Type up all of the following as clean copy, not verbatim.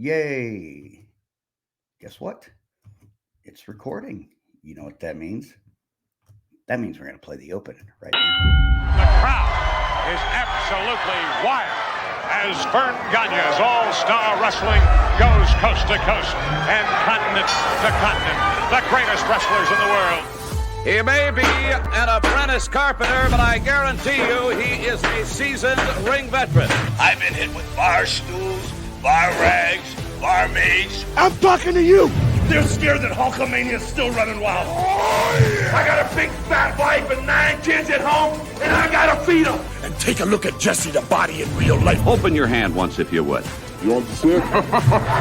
Yay. Guess what? It's recording. You know what that means? That means we're going to play the open right now. The crowd is absolutely wild as Vern Gagne's all-star wrestling goes coast to coast and continent to continent. The greatest wrestlers in the world. He may be an apprentice carpenter, but I guarantee you he is a seasoned ring veteran. I've been hit with bar stools, bar rags, barmaids. I'm talking to you. They're scared that Hulkamania's still running wild. Oh, yeah. I got a big fat wife and 9 kids at home, and I gotta feed them. And take a look at Jesse the Body in real life. Open your hand once if you would. You want to see it?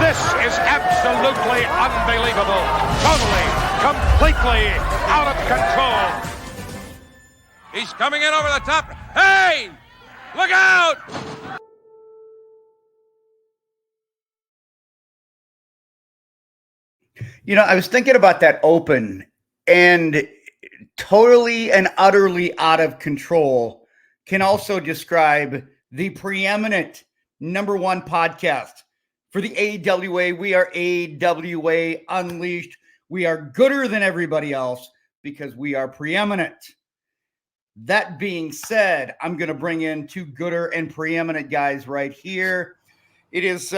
This is absolutely unbelievable. Totally, completely out of control. He's coming in over the top. Hey! Look out! You know, I was thinking about that open, and totally and utterly out of control can also describe the preeminent #1 podcast for the AWA. We are AWA Unleashed. We are gooder than everybody else because we are preeminent. That being said, I'm going to bring in 2 gooder and preeminent guys right here. It is,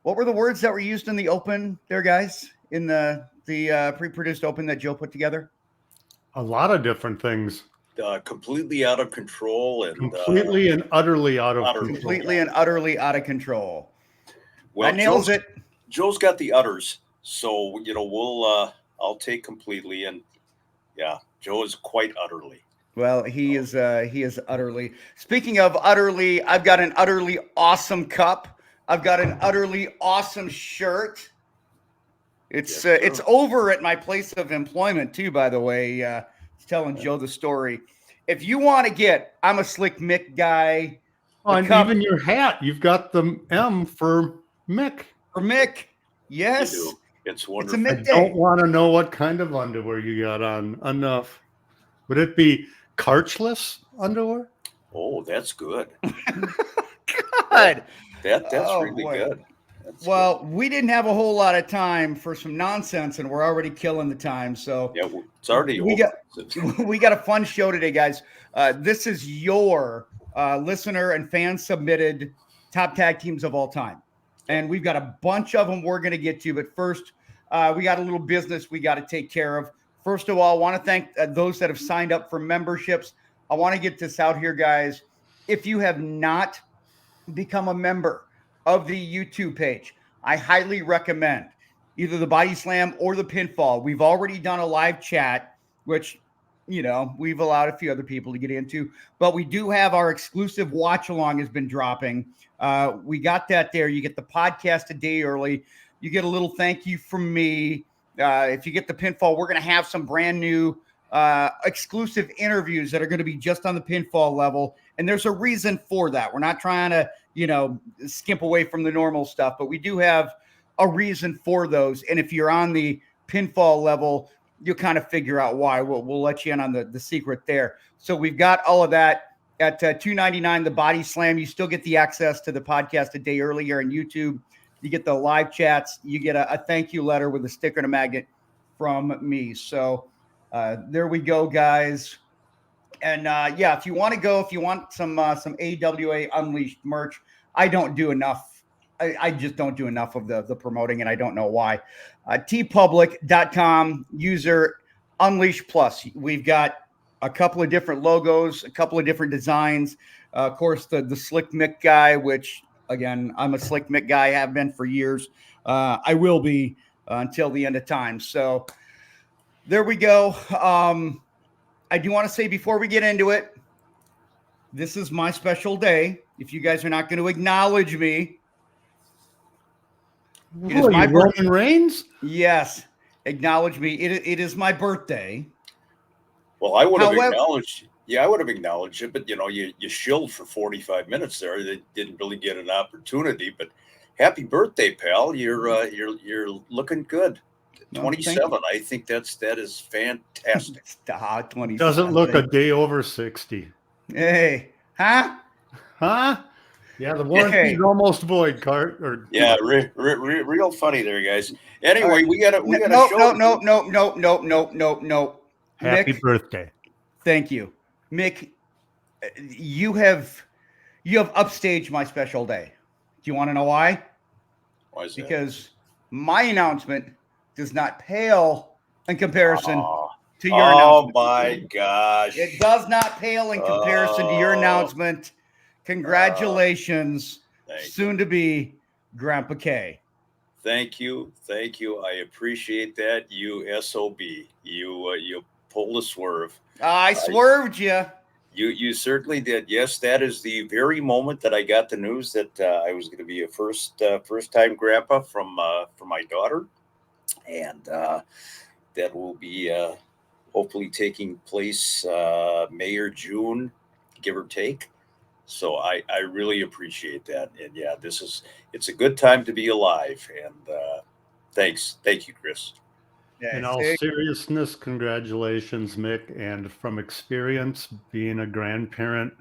what were the words that were used in the open there, guys, in the pre-produced open that Joe put together? A lot of different things. Completely out of control and Completely and utterly out of control. Completely and utterly out of control. Well, That nails it. Joe's got the utters, so we'll I'll take completely, and yeah, Joe is quite utterly. Well, he is utterly. Speaking of utterly, I've got an utterly awesome cup. I've got an utterly awesome shirt. It's over at my place of employment too, by the way. Telling Joe the story. If you want to get, I'm a Slick Mick guy. Oh, and even your hat, you've got the M for Mick. For Mick, yes. It's wonderful. It's a Mick day. I don't want to know what kind of underwear you got on enough. Would it be carchless underwear? Oh, that's good. God. That's really boy. good. Well, we didn't have a whole lot of time for some nonsense, and we're already killing the time. So yeah, it's already we over. We got a fun show today, guys. This is your listener and fan submitted top tag teams of all time, and we've got a bunch of them we're going to get to. But first, we got a little business we got to take care of. First of all, I want to thank those that have signed up for memberships. I want to get this out here, guys. If you have not become a member of the YouTube page, I highly recommend either the Body Slam or the Pinfall. We've already done a live chat, which, you know, we've allowed a few other people to get into, but we do have our exclusive watch along has been dropping. We got that there. You get the podcast a day early. You get a little thank you from me. If you get the Pinfall, we're going to have some brand new exclusive interviews that are going to be just on the Pinfall level. And there's a reason for that. We're not trying to, skimp away from the normal stuff, but we do have a reason for those. And if you're on the Pinfall level, you'll kind of figure out why. We'll let you in on the secret there. So we've got all of that at $2.99, the Body Slam. You still get the access to the podcast a day earlier on YouTube. You get the live chats. You get a thank you letter with a sticker and a magnet from me. So there we go, guys. And if you want to go, if you want some AWA Unleashed merch, I don't do enough. I just don't do enough of the promoting, and I don't know why. tpublic.com, user Unleash Plus. We've got a couple of different logos, a couple of different designs. Of course, the Slick Mick guy, which, again, I'm a Slick Mick guy, have been for years. I will be until the end of time. So there we go. I do want to say before we get into it, this is my special day. If you guys are not going to acknowledge me, it is my Roman Reigns. Yes, acknowledge me. It is my birthday. Well, I would have acknowledged. Yeah, I would have acknowledged it, but you shilled for 45 minutes there. They didn't really get an opportunity. But happy birthday, pal! You're looking good. 27. I think that is fantastic. Stop, 27. Doesn't look a day over 60. Hey, huh? Yeah, the warranty's almost void, Cart. Yeah, real funny there, guys. Anyway, we got a show. No. Happy Mick, birthday. thank you. Mick, you have upstaged my special day. Do you want to know why? Why is that? Because my announcement does not pale in comparison to your Oh announcement. my gosh. It does not pale in comparison to your announcement. Congratulations, soon to be Grandpa K. Thank you. I appreciate that. You SOB. You pulled a swerve. I swerved you. You certainly did. Yes, that is the very moment that I got the news that I was going to be a first time grandpa from my daughter, and that will be hopefully taking place May or June, give or take. So I really appreciate that, and yeah, it's a good time to be alive, and thank you, Chris. In all seriousness, congratulations, Mick. And from experience, being a grandparent,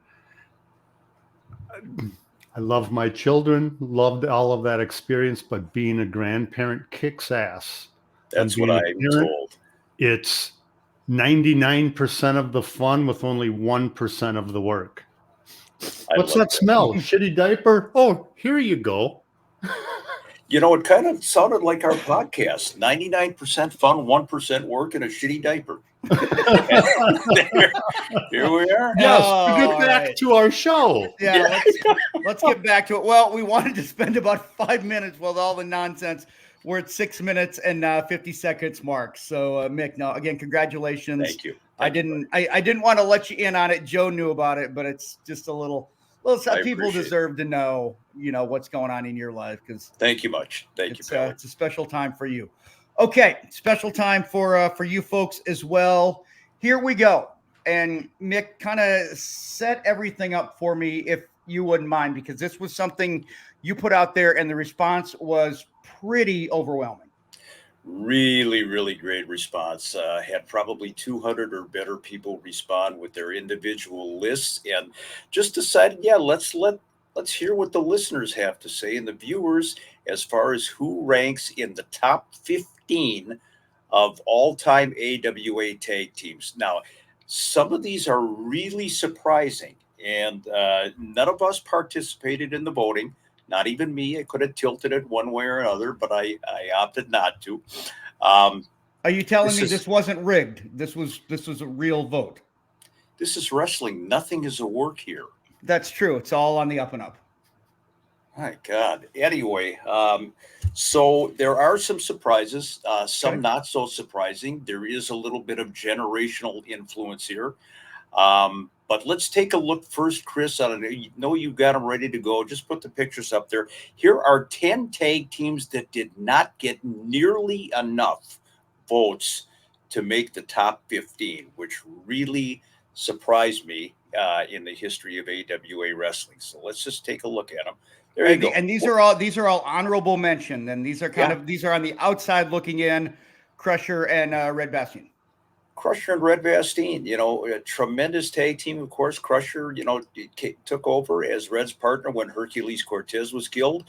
I love my children, loved all of that experience, but being a grandparent kicks ass. That's what I'm told. It's 99% of the fun with only 1% of the work. What's that smell? Shitty diaper? Oh, here you go. You know, it kind of sounded like our podcast. 99% fun, 1% work, and a shitty diaper. Here we are. Yes, get back to our show. Yeah. Let's get back to it. Well, we wanted to spend about 5 minutes with all the nonsense. We're at 6 minutes and 50 seconds mark. So, Mick, no, again, congratulations. Thank you. I didn't want to let you in on it. Joe knew about it, but it's just a little people deserve to know, what's going on in your life. Because thank you much. Thank you. It's a special time for you. Okay, special time for you folks as well. Here we go. And Mick, kind of set everything up for me, if you wouldn't mind, because this was something you put out there, and the response was pretty overwhelming. Really, really great response. Had probably 200 or better people respond with their individual lists, and just decided, let's hear what the listeners have to say and the viewers as far as who ranks in the top 15 of all-time AWA tag teams. Now, some of these are really surprising, and none of us participated in the voting. Not even me. I could have tilted it one way or another, but I opted not to. Are you telling me this wasn't rigged? This was a real vote. This is wrestling. Nothing is a work here. That's true. It's all on the up and up. My God. Anyway, so there are some surprises, some not so surprising. There is a little bit of generational influence here. But let's take a look first, Chris. I know you've got them ready to go. Just put the pictures up there. Here are 10 tag teams that did not get nearly enough votes to make the top 15, which really surprised me in the history of AWA wrestling. So let's just take a look at them. There you go. And these are all honorable mention. And these are these are on the outside looking in. Crusher and Red Bastien. Crusher and Red Bastien, a tremendous tag team, of course. Crusher, took over as Red's partner when Hercules Cortez was killed.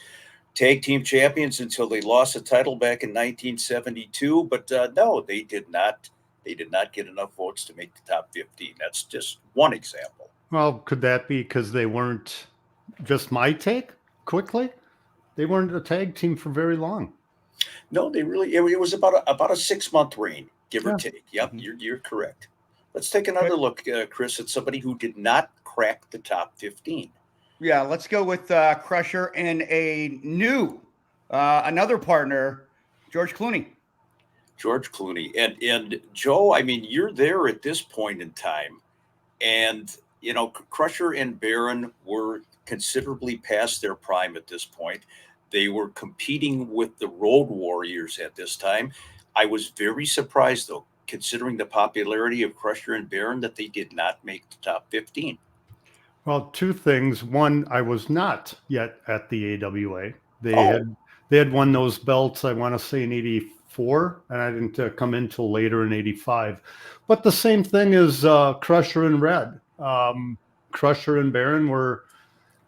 Tag team champions until they lost the title back in 1972. But no, they did not. They did not get enough votes to make the top 15. That's just one example. Well, could that be because they weren't, just my take quickly, they weren't a tag team for very long? No, it was about a 6-month reign. Give or take. Yep, you're correct. Let's take another look, Chris, at somebody who did not crack the top 15. Yeah, let's go with Crusher and a new, another partner, George Clooney. George Clooney. And Joe, I mean, you're there at this point in time. And, Crusher and Baron were considerably past their prime at this point. They were competing with the Road Warriors at this time. I was very surprised, though, considering the popularity of Crusher and Baron, that they did not make the top 15. Well, two things. One, I was not yet at the AWA. They had won those belts, I want to say, in 84, and I didn't come in till later in 85. But the same thing is Crusher and Red. Crusher and Baron were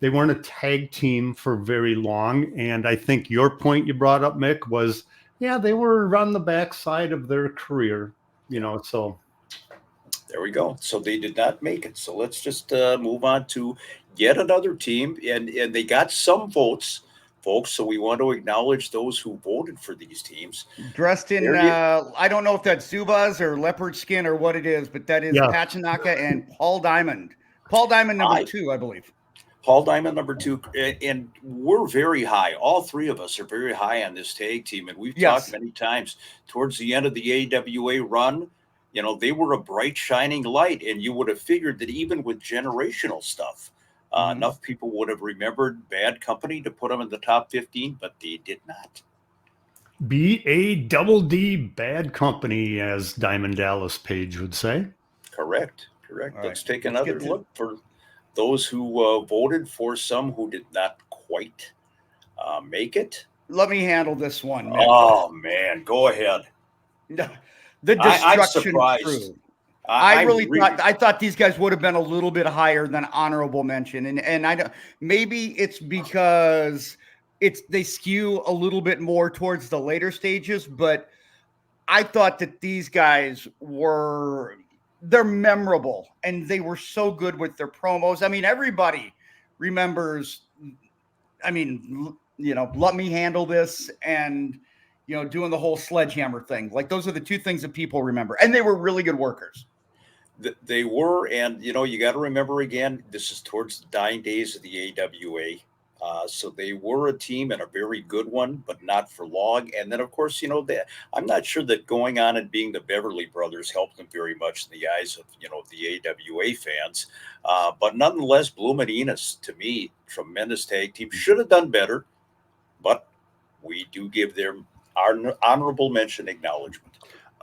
they weren't a tag team for very long. And I think your point you brought up, Mick, was, yeah, they were on the backside of their career, so. There we go. So they did not make it. So let's just move on to yet another team. And they got some votes, folks. So we want to acknowledge those who voted for these teams. Dressed in, I don't know if that's Zubaz or leopard skin or what it is, but that is Pachinaka and Paul Diamond. Paul Diamond, number 2, I believe. Paul Diamond, number 2. And we're very high. All three of us are very high on this tag team. And we've talked many times towards the end of the AWA run. They were a bright, shining light, and you would have figured that even with generational stuff, enough people would have remembered Bad Company to put them in the top 15, but they did not. BADD, Bad Company, as Diamond Dallas Page would say. Correct. All Let's right. take another look for those who voted for some who did not quite make it. Let me handle this one, Nick. Oh, man. Go ahead. The Destruction I'm surprised. Crew. I thought these guys would have been a little bit higher than honorable mention, and I don't. Maybe it's because they skew a little bit more towards the later stages, but I thought that these guys they're memorable and they were so good with their promos. I mean, everybody remembers. I mean, let me handle this and. Doing the whole sledgehammer thing. Like, those are the two things that people remember. And they were really good workers. They were. And, you got to remember, again, this is towards the dying days of the AWA. So they were a team and a very good one, but not for long. And then, of course, I'm not sure that going on and being the Beverly Brothers helped them very much in the eyes of, the AWA fans. But nonetheless, Bloom and Enos, to me, tremendous tag team. Should have done better, but we do give them our honorable mention acknowledgement.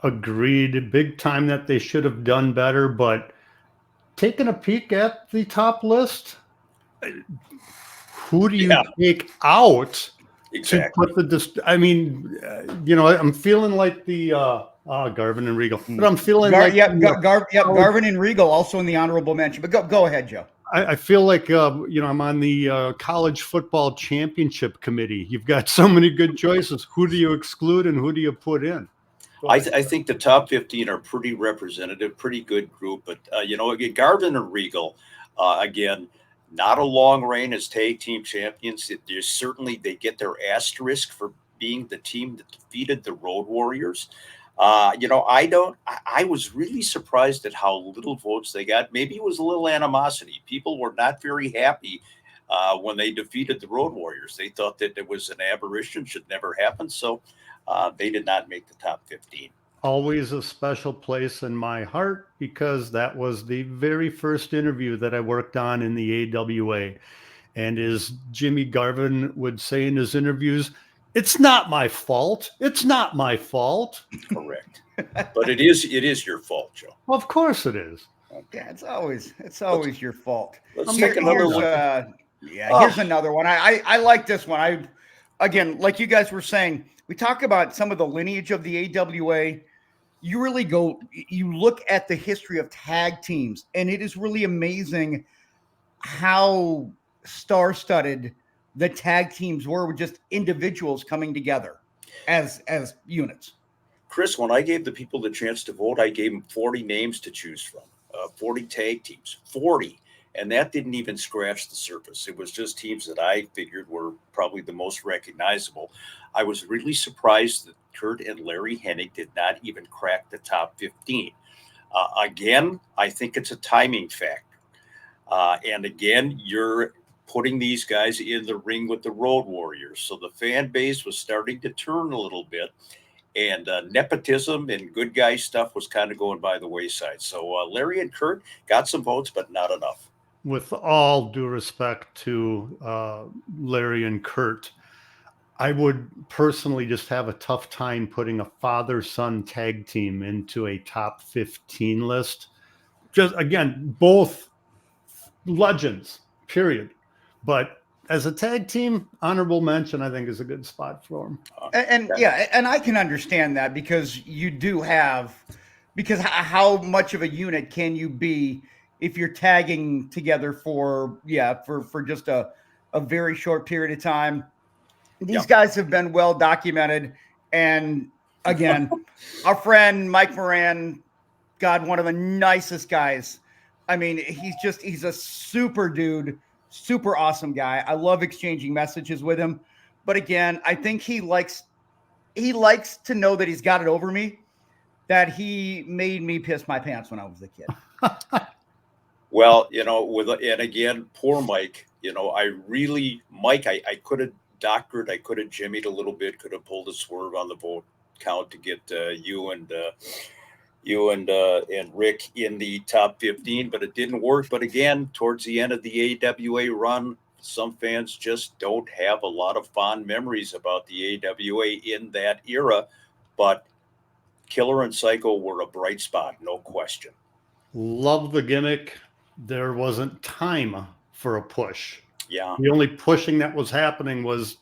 Agreed. Big time that they should have done better, but taking a peek at the top list, who do you take out to put I'm feeling like the Garvin and Regal, but I'm feeling Garvin and Regal also in the honorable mention, but go ahead, Joe. I feel like, I'm on the college football championship committee. You've got so many good choices. Who do you exclude and who do you put in? I think the top 15 are pretty representative, pretty good group. But, again, Garvin and Regal, again, not a long reign as tag team champions. They get their asterisk for being the team that defeated the Road Warriors. I was really surprised at how little votes they got. Maybe it was a little animosity. People were not very happy when they defeated the Road Warriors. They thought that it was an aberration, should never happen. So they did not make the top 15. Always a special place in my heart because that was the very first interview that I worked on in the AWA. And as Jimmy Garvin would say in his interviews, it's not my fault. It's not my fault. Correct. But it is your fault, Joe. Well, of course it is. Okay. Yeah, it's always your fault. Let's take another one. Here's another one. I like this one. Again, like you guys were saying, we talk about some of the lineage of the AWA. You look at the history of tag teams, and it is really amazing how star-studded the tag teams were with just individuals coming together as units. Chris, when I gave the people the chance to vote, I gave them 40 names to choose from, 40 tag teams, 40. And that didn't even scratch the surface. It was just teams that I figured were probably the most recognizable. I was really surprised that Kurt and Larry Hennig did not even crack the top 15. Again, I think it's a timing factor. And again, you're putting these guys in the ring with the Road Warriors. So the fan base was starting to turn a little bit. And nepotism and good guy stuff was kind of going by the wayside. So Larry and Kurt got some votes, but not enough. With all due respect to Larry and Kurt, I would personally just have a tough time putting a father-son tag team into a top 15 list. Just, again, both legends, period. But as a tag team, honorable mention, I think, is a good spot for them. And I can understand that because you do have, because how much of a unit can you be if you're tagging together for just a very short period of time. These guys have been well documented. And again, our friend Mike Moran, God, one of the nicest guys. I mean, he's a super dude, super awesome guy. I love exchanging messages with him. But again, I think he likes to know that he's got it over me, that he made me piss my pants when I was a kid. Well, and again, poor Mike, Mike, I could have doctored, I could have jimmied a little bit, could have pulled a swerve on the vote count to get you and Rick in the top 15, but it didn't work. But again, towards the end of the AWA run, some fans just don't have a lot of fond memories about the AWA in that era. But Killer and Psycho were a bright spot, no question. Love the gimmick. There wasn't time for a push. Yeah. The only pushing that was happening was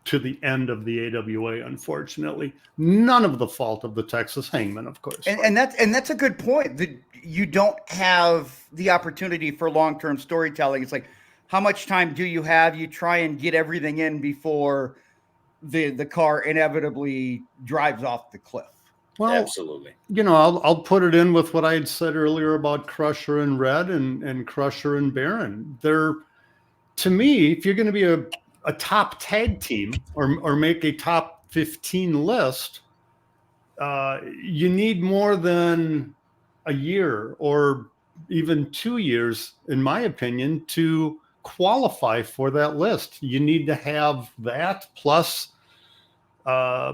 to the end of the AWA, unfortunately. None of the fault of the Texas Hangman, of course. And that's a good point. That you don't have the opportunity for long-term storytelling. It's like, how much time do you have? You try and get everything in before the car inevitably drives off the cliff. Well, absolutely. I'll put it in with what I had said earlier about Crusher and Red and Crusher and Baron. They're, to me, if you're going to be a top tag team or make a top 15 list, you need more than a year or even 2 years, in my opinion, to qualify for that list. You need to have that plus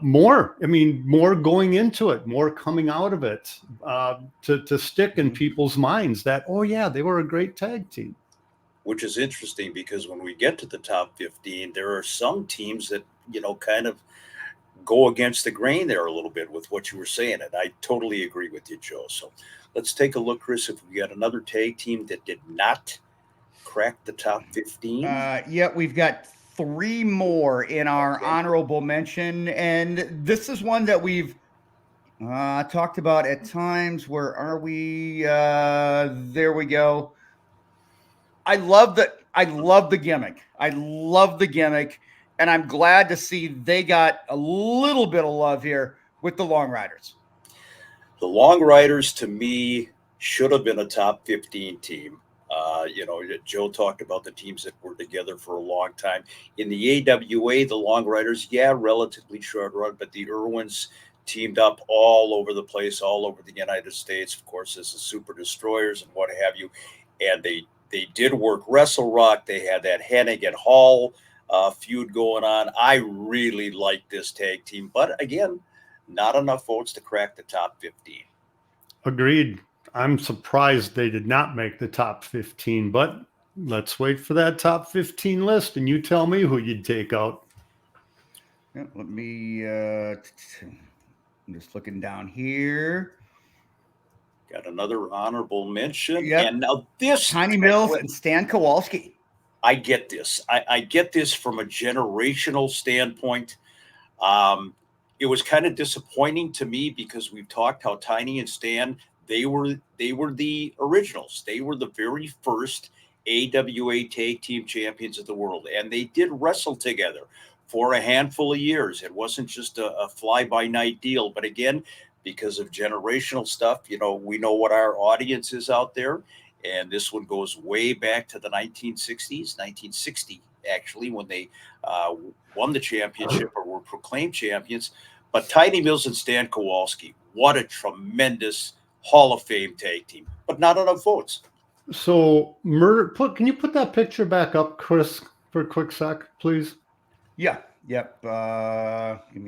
more. I mean, more going into it, more coming out of it, to stick in people's minds that, oh yeah, they were a great tag team. Which is interesting because when we get to the top 15, there are some teams that, kind of go against the grain there a little bit with what you were saying. And I totally agree with you, Joe. So let's take a look, Chris, if we got another tag team that did not crack the top 15. Yeah, we've got 3 more in our honorable mention. And this is one that we've talked about at times. Where are we? There we go. I love the gimmick. I love the gimmick. And I'm glad to see they got a little bit of love here with the Long Riders. The Long Riders, to me, should have been a top 15 team. Joe talked about the teams that were together for a long time. In the AWA, the Long Riders, relatively short run, but the Irwins teamed up all over the place, all over the United States, of course, as the Super Destroyers and what have you. And they did work Wrestle Rock. They had that Hennig and Hall feud going on. I really like this tag team, but again, not enough votes to crack the top 15. Agreed. I'm surprised they did not make the top 15, but let's wait for that top 15 list and you tell me who you'd take out. Yeah, let me, I'm just looking down here. Got another honorable mention. Yep. And now this Tiny Mills and Stan Kowalski. I get this. I get this from a generational standpoint. It was kind of disappointing to me because we've talked how Tiny and Stan, they were the originals. They were the very first AWA tag team champions of the world. And they did wrestle together for a handful of years. It wasn't just a fly-by-night deal. But again, because of generational stuff, we know what our audience is out there. And this one goes way back to the 1960, actually, when they won the championship or were proclaimed champions. But Tiny Mills and Stan Kowalski, what a tremendous Hall of Fame tag team, but not enough votes. So, can you put that picture back up, Chris, for a quick sec, please? Yeah. Yep.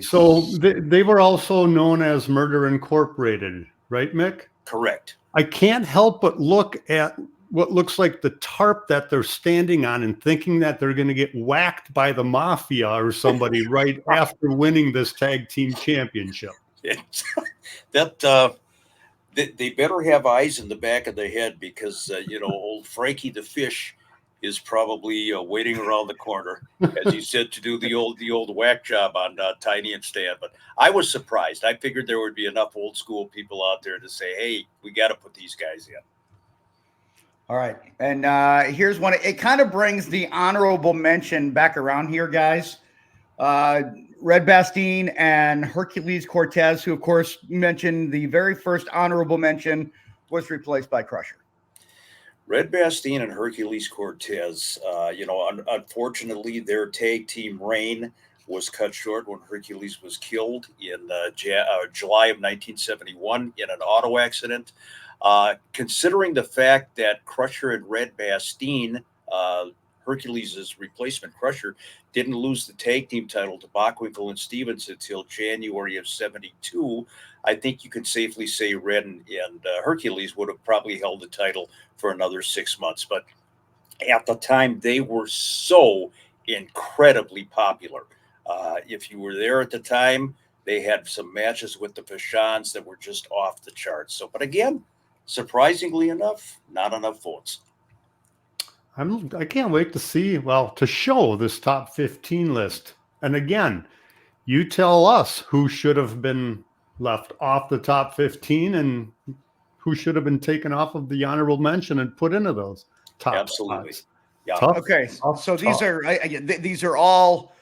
So they were also known as Murder Incorporated, right, Mick? Correct. I can't help but look at what looks like the tarp that they're standing on and thinking that they're going to get whacked by the mafia or somebody right after winning this tag team championship. They better have eyes in the back of their head because, old Frankie the Fish is probably waiting around the corner, as you said, to do the old whack job on Tiny and Stan. But I was surprised. I figured there would be enough old school people out there to say, hey, we got to put these guys in. All right. And here's one. It kind of brings the honorable mention back around here, guys. Red Bastien and Hercules Cortez, who, of course, mentioned the very first honorable mention was replaced by Crusher. Red Bastien and Hercules Cortez, unfortunately, their tag team reign was cut short when Hercules was killed in July of 1971 in an auto accident. Considering the fact that Crusher and Red Bastien, Hercules' replacement Crusher, didn't lose the tag team title to Bockwinkel and Stevens until January of 72, I think you can safely say Red and Hercules would have probably held the title for another 6 months. But at the time, they were so incredibly popular. If you were there at the time, they had some matches with the Vachons that were just off the charts. So, but again, surprisingly enough, not enough votes. I can't wait to show this top 15 list. And again, you tell us who should have been left off the top 15 and who should have been taken off of the honorable mention and put into those top Absolutely. spots. Yeah. Okay. So these are all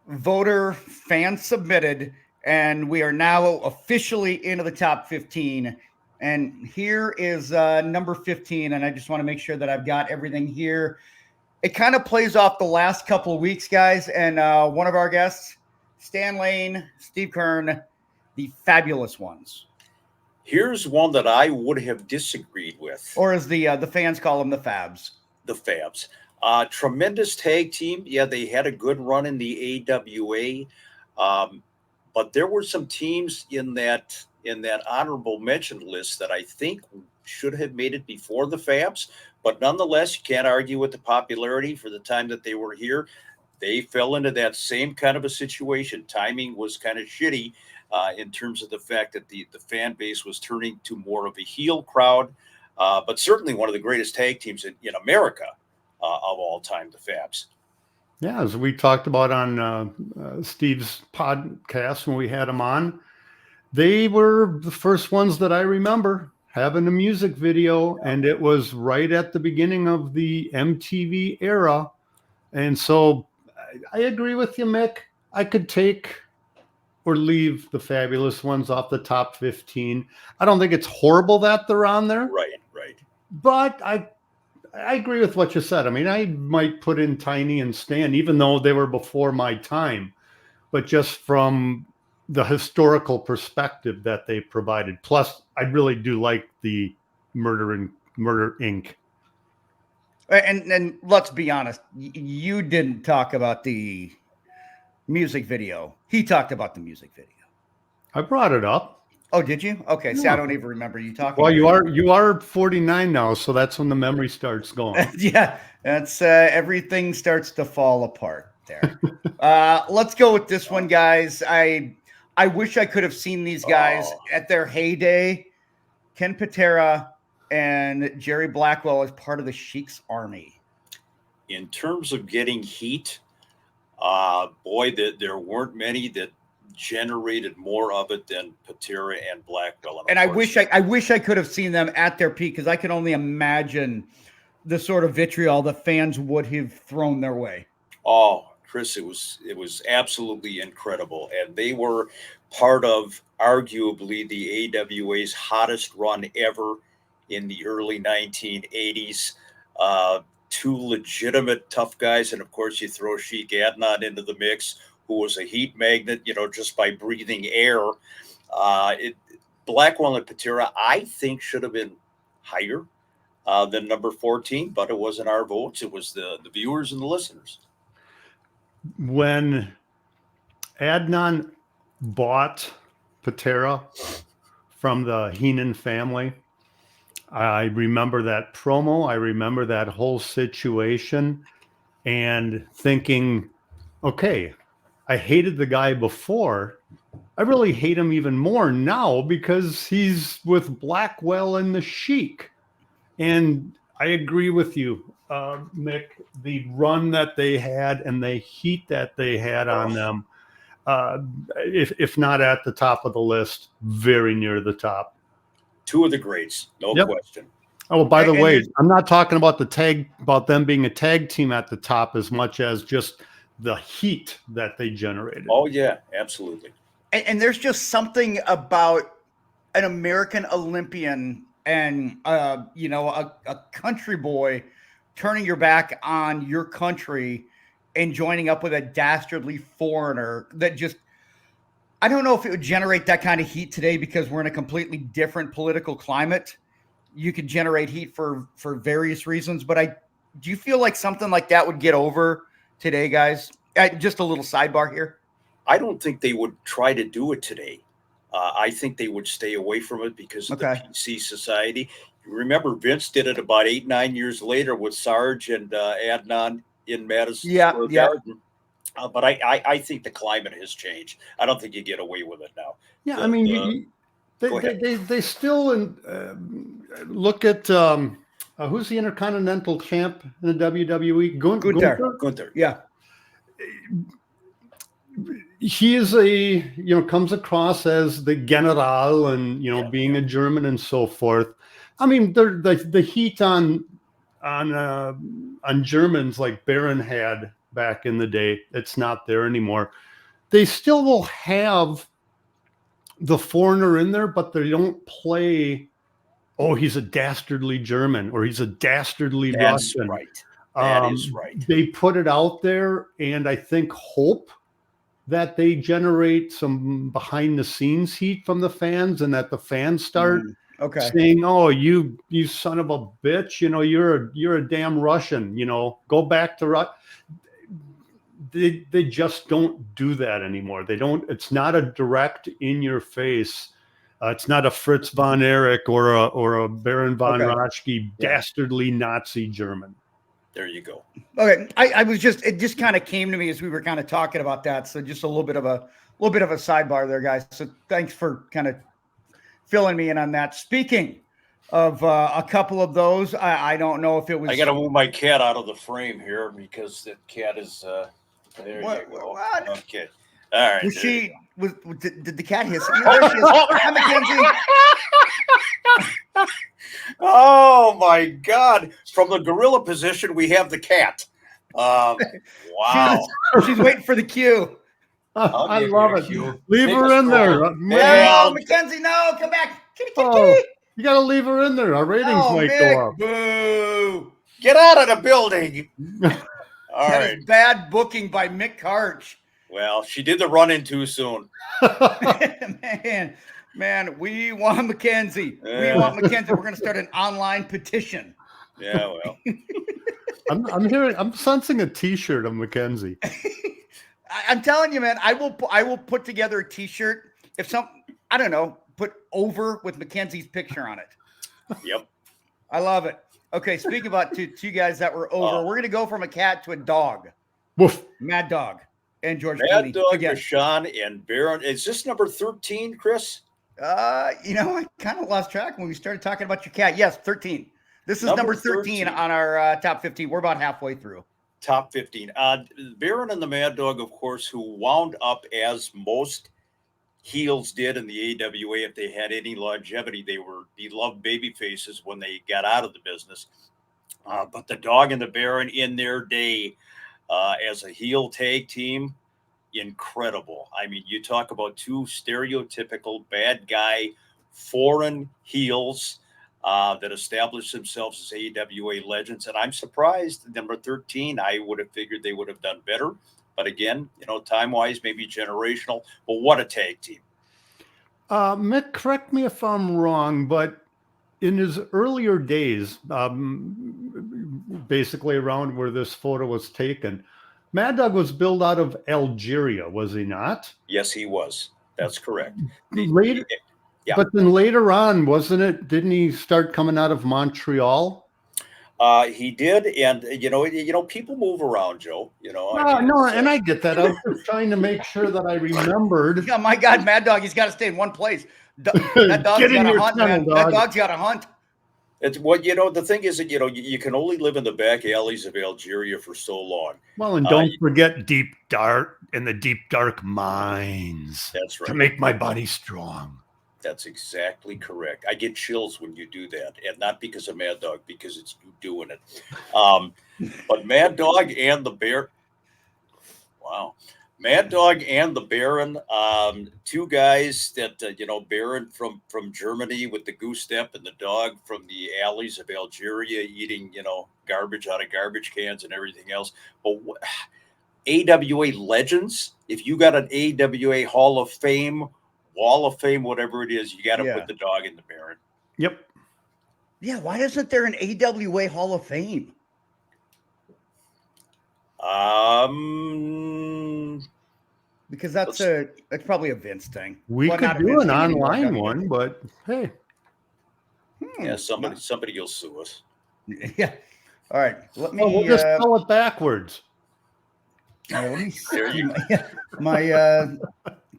voter fan submitted, and we are now officially into the top 15. And here is number 15, and I just want to make sure that I've got everything here. It kind of plays off the last couple of weeks, guys, and one of our guests, Stan Lane, Steve Kern, the fabulous ones. Here's one that I would have disagreed with. Or as the fans call them, the Fabs. The Fabs. Tremendous tag team. Yeah, they had a good run in the AWA. But there were some teams in that honorable mention list that I think should have made it before the Fabs. But nonetheless, you can't argue with the popularity for the time that they were here. They fell into that same kind of a situation. Timing was kind of shitty in terms of the fact that the fan base was turning to more of a heel crowd. But certainly one of the greatest tag teams in America of all time, the Fabs. Yeah, as we talked about on Steve's podcast when we had him on, they were the first ones that I remember having a music video, and it was right at the beginning of the MTV era. And so I agree with you, Mick. I could take or leave the fabulous ones off the top 15. I don't think it's horrible that they're on there. Right. But I agree with what you said. I mean, I might put in Tiny and Stan, even though they were before my time, but just from the historical perspective that they provided. Plus, I really do like the Murder Inc. And let's be honest, you didn't talk about the music video. He talked about the music video. I brought it up. Oh, did you? Okay, see, I don't even remember you talking. Well, you are 49 now, so that's when the memory starts going. Yeah, that's everything starts to fall apart there. Let's go with this one, guys. I wish I could have seen these guys at their heyday. Ken Patera and Jerry Blackwell as part of the Sheik's army. In terms of getting heat, there weren't many that generated more of it than Patera and Blackwell. And I wish I could have seen them at their peak, because I can only imagine the sort of vitriol the fans would have thrown their way. Oh, Chris, it was absolutely incredible. And they were part of arguably the AWA's hottest run ever in the early 1980s. Two legitimate tough guys. And of course, you throw Sheik Adnan into the mix, who was a heat magnet, just by breathing air. Blackwell and Patera, I think, should have been higher than number 14, but it wasn't our votes. It was the viewers and the listeners. When Adnan bought Patera from the Heenan family, I remember that promo. I remember that whole situation and thinking, okay, I hated the guy before. I really hate him even more now because he's with Blackwell and the Sheik. And I agree with you, Mick. The run that they had and the heat that they had on them, if not at the top of the list, very near the top. Two of the greats, no question. Oh, by the way, I'm not talking about about them being a tag team at the top as much as just the heat that they generated. Oh yeah, absolutely. And there's just something about an American Olympian and a country boy turning your back on your country and joining up with a dastardly foreigner that just, I don't know if it would generate that kind of heat today because we're in a completely different political climate. You could generate heat for various reasons, but do you feel like something like that would get over today, guys? Just a little sidebar here. I don't think they would try to do it today. I think they would stay away from it because of the PC society. You remember Vince did it about 8-9 years later with Sarge and Adnan in Madison Square Garden. But I think the climate has changed. I don't think you get away with it now. Yeah, I mean, they still look at who's the Intercontinental Champ in the WWE? Gunther. Yeah. He is comes across as the General and, being a German and so forth. I mean, the heat on Germans like Baron had back in the day, it's not there anymore. They still will have the foreigner in there, but they don't play, oh, he's a dastardly German or he's a dastardly Russian. Right. That is right. They put it out there and I think hope that they generate some behind the scenes heat from the fans and that the fans start saying, oh, you son of a bitch, you're a damn Russian, go back to Russia. They just don't do that anymore. It's not a direct in your face. It's not a Fritz von Erich or a Baron von Raschke dastardly Nazi German. There you go. Okay. It just kind of came to me as we were kind of talking about that. So just a little bit of a sidebar there, guys. So thanks for kind of filling me in on that. Speaking of a couple of those, I don't know if it was. I got to move my cat out of the frame here because that cat is. There you go. What? Okay. All right. Did the cat hiss? There she is. Hi, Mackenzie. Oh my God! From the gorilla position, we have the cat. Wow. She's waiting for the cue. I love it. Leave her in there. No, Mackenzie, no, come back. Kitty. You got to leave her in there. Our ratings might go up. Boo. Get out of the building. All that right. is bad booking by Mick Karch. Well, she did the run-in too soon. Man, we want Mackenzie. We want Mackenzie. We're going to start an online petition. Yeah, well. I'm sensing a T-shirt of Mackenzie. I'm telling you, man, I will put together a T-shirt put over with Mackenzie's picture on it. Yep. I love it. Okay, speaking about two guys that were over, we're going to go from a cat to a dog. Woof. Mad Dog and George Mad Clooney. Dog, Rashawn, and Baron. Is this number 13, Chris? I kind of lost track when we started talking about your cat. Yes, 13. This is number 13 on our top 15. We're about halfway through. Top 15. Baron and the Mad Dog, of course, who wound up as most heels did in the AWA. If they had any longevity, they were beloved baby faces when they got out of the business. But the Dog and the Baron in their day as a heel tag team, incredible. I mean, you talk about two stereotypical bad guy foreign heels that established themselves as AWA legends. And I'm surprised, number 13, I would have figured they would have done better. But again, time-wise, maybe generational. But what a tag team. Mick, correct me if I'm wrong, but in his earlier days, basically around where this photo was taken, Mad Dog was built out of Algeria, was he not? Yes, he was. That's correct. Later, yeah. But then later on, wasn't it? Didn't he start coming out of Montreal? He did, and people move around, Joe. And I get that. I was just trying to make sure that I remembered. Oh my God, Mad Dog, he's got to stay in one place. That dog's got to hunt, man. That dog's got to hunt. It's what the thing is that you can only live in the back alleys of Algeria for so long. Well, and don't forget deep dark mines. That's right. To make my body strong. That's exactly correct. I get chills when you do that, and not because of Mad Dog, because it's you doing it. But Mad Dog and the Bear, wow, Mad Dog and the Baron, two guys that Baron from Germany with the goose step, and the dog from the alleys of Algeria eating garbage out of garbage cans and everything else. But AWA legends. If you got an AWA Hall of Fame, Wall of Fame, whatever it is, you got to put the dog in the Baron. Yep. Yeah. Why isn't there an AWA Hall of Fame? Because that's probably a Vince thing. We could do an online one, but hey. Yeah, somebody will sue us. Yeah. All right. Let me. We'll just spell it backwards. Let me see. My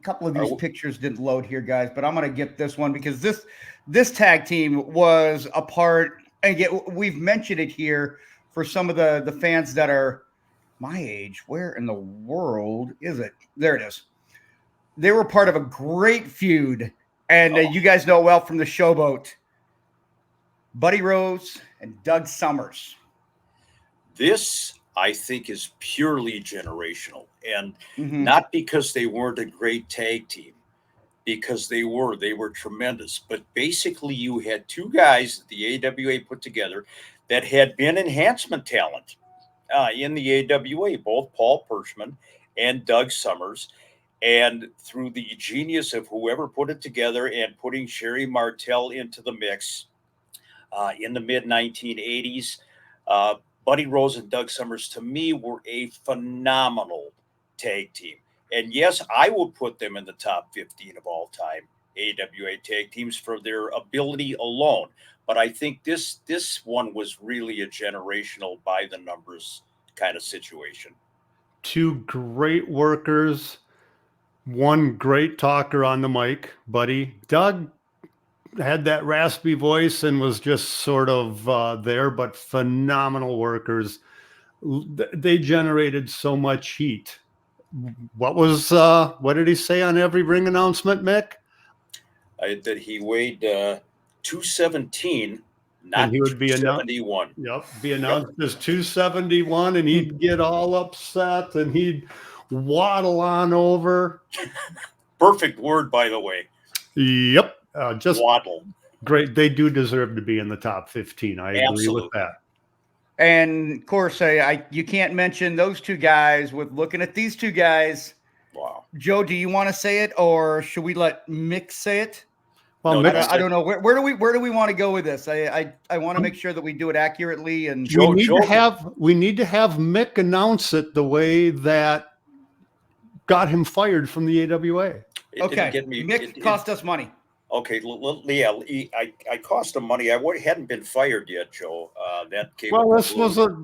couple of these pictures didn't load here, guys, but I'm going to get this one because this tag team was a part, and yet we've mentioned it here for some of the fans that are my age. Where in the world is it? There it is. They were part of a great feud, and you guys know well from the Showboat. Buddy Rose and Doug Summers. This, I think, is purely generational, and not because they weren't a great tag team, because they were tremendous. But basically, you had two guys that the AWA put together that had been enhancement talent in the AWA, both Paul Pershman and Doug Summers. And through the genius of whoever put it together and putting Sherry Martel into the mix in the mid-1980s, Buddy Rose and Doug Summers, to me, were a phenomenal tag team. And yes, I would put them in the top 15 of all time AWA tag teams for their ability alone. But I think this one was really a generational by the numbers kind of situation. Two great workers, one great talker on the mic, Buddy. Doug had that raspy voice and was just sort of there, but phenomenal workers. They generated so much heat. What did he say on every ring announcement, Mick? That he weighed 217, not and he would be 271. Be announced as 271, and he'd get all upset and he'd waddle on over. Perfect word, by the way. Yep. Just waddle. Great. They do deserve to be in the top 15. I agree with that. And of course, you can't mention those two guys with looking at these two guys. Wow. Joe, do you want to say it, or should we let Mick say it? Well, no, I don't know. Where do we want to go with this? I want to make sure that we do it accurately. And we need to have Mick announce it the way that got him fired from the AWA. Mick cost us money. Okay, yeah, I cost him money. I hadn't been fired yet, Joe. That came. Well,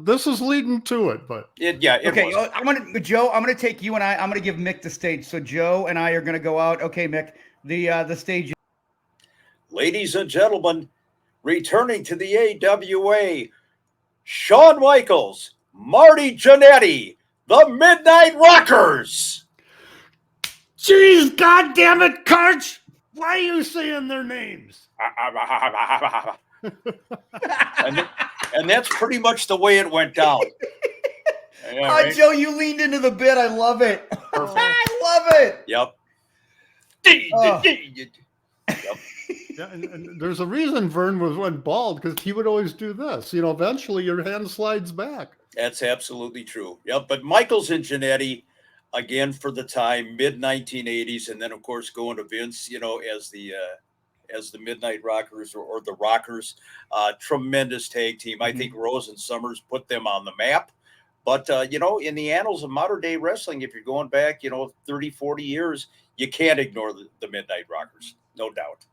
this is leading to it, but okay. I'm gonna take you and I'm gonna give Mick the stage. So Joe and I are gonna go out. Okay, Mick, the stage. Ladies and gentlemen, returning to the AWA, Shawn Michaels, Marty Jannetty, the Midnight Rockers. Jeez, goddamn it, Karch! Why are you saying their names? and that's pretty much the way it went down. Right? Joe, you leaned into the bit. I love it. Perfect. I love it. Yep. Yep. Yeah, and there's a reason Vern went bald, because he would always do this. Eventually your hand slides back. That's absolutely true. Yep. But Michaels and Jannetty, again, for the time, mid-1980s, and then, of course, going to Vince, as the Midnight Rockers or the Rockers, tremendous tag team. I think Rose and Summers put them on the map. But, in the annals of modern-day wrestling, if you're going back, 30, 40 years, you can't ignore the Midnight Rockers, no doubt.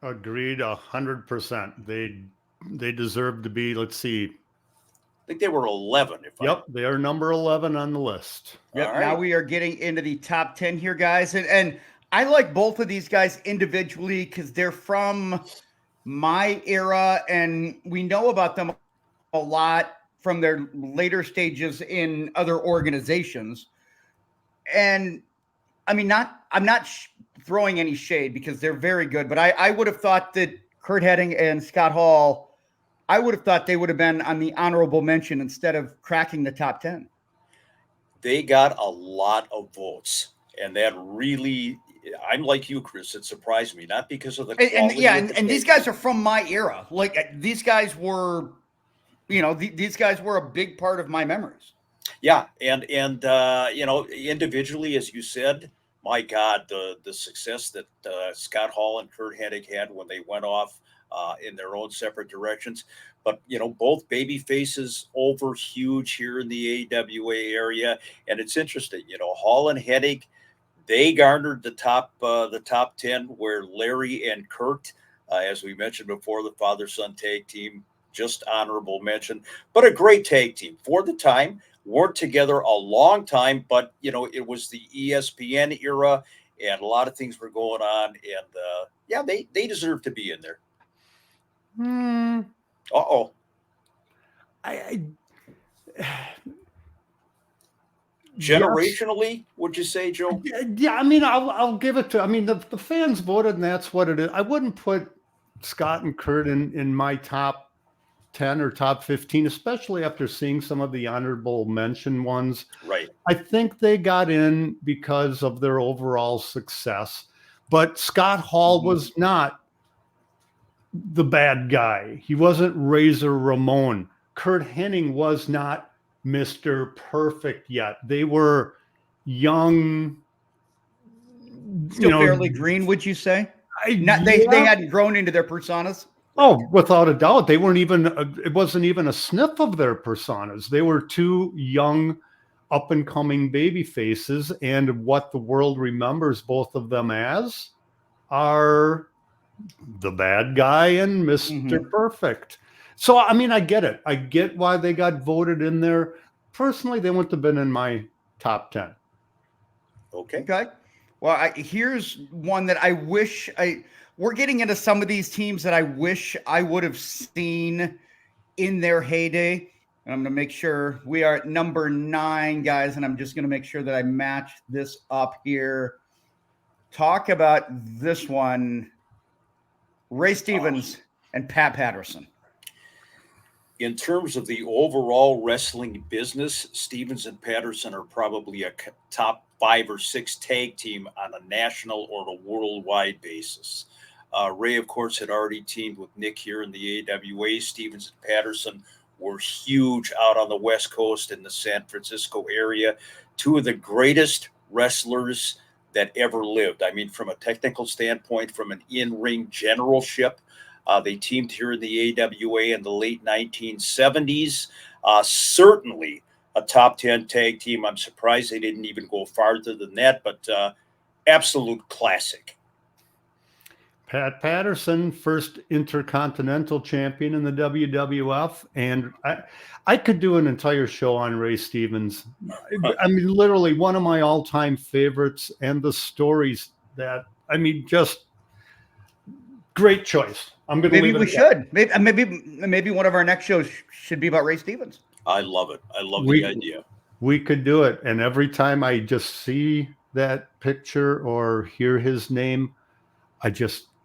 Agreed 100%. They deserve to be, let's see. I think they were 11. They are number 11 on the list. Yep. Right. Now we are getting into the top 10 here, guys. And I like both of these guys individually because they're from my era, and we know about them a lot from their later stages in other organizations. And I mean, I'm not throwing any shade because they're very good, but I would have thought that Kurt Hennig and Scott Hall, I would have thought they would have been on the honorable mention instead of cracking the top 10. They got a lot of votes, and that really, I'm like you, Chris. It surprised me, not because of the quality and these guys are from my era. Like these guys were, these guys were a big part of my memories. Yeah, and individually, as you said, my God, the success that Scott Hall and Kurt Hennig had when they went off in their own separate directions. But, both baby faces over huge here in the AWA area. And it's interesting, Hall and Hennig, they garnered the top 10, where Larry and Kurt, as we mentioned before, the father-son tag team, just honorable mention, but a great tag team for the time. Worked together a long time, but it was the ESPN era, and a lot of things were going on, and they deserve to be in there. Generationally, yes. Would you say, Joe? Yeah, I mean, I'll give it to. I mean, the fans voted, and that's what it is. I wouldn't put Scott and Kurt in my top 10 or top 15, especially after seeing some of the honorable mention ones. Right. I think they got in because of their overall success, but Scott Hall was not the bad guy. He wasn't Razor Ramon. Kurt Hennig was not Mr. Perfect yet. They were young, still fairly green, would you say? They hadn't grown into their personas. Oh, without a doubt. They weren't even, it wasn't even a sniff of their personas. They were two young, up and coming baby faces. And what the world remembers both of them as are the bad guy and Mr. Perfect. So, I mean, I get it. I get why they got voted in there. Personally, they wouldn't have been in my top 10. Okay. Well, here's one that I wish we're getting into some of these teams that I wish I would have seen in their heyday. And I'm going to make sure we are at number 9, guys. And I'm just going to make sure that I match this up here. Talk about this one. Ray Stevens and Pat Patterson. In terms of the overall wrestling business, Stevens and Patterson are probably a top 5 or 6 tag team on a national or a worldwide basis. Ray, of course, had already teamed with Nick here in the AWA. Stevens and Patterson were huge out on the West Coast in the San Francisco area. Two of the greatest wrestlers that ever lived. I mean, from a technical standpoint, from an in-ring generalship, they teamed here in the AWA in the late 1970s. Certainly a top 10 tag team. I'm surprised they didn't even go farther than that, but absolute classic. Pat Patterson, first intercontinental champion in the WWF. And I could do an entire show on Ray Stevens. I mean, literally one of my all-time favorites, and the stories that, I mean, just great choice. I'm going to maybe we should. Maybe one of our next shows should be about Ray Stevens. I love it. I love the idea. We could do it. And every time I just see that picture or hear his name,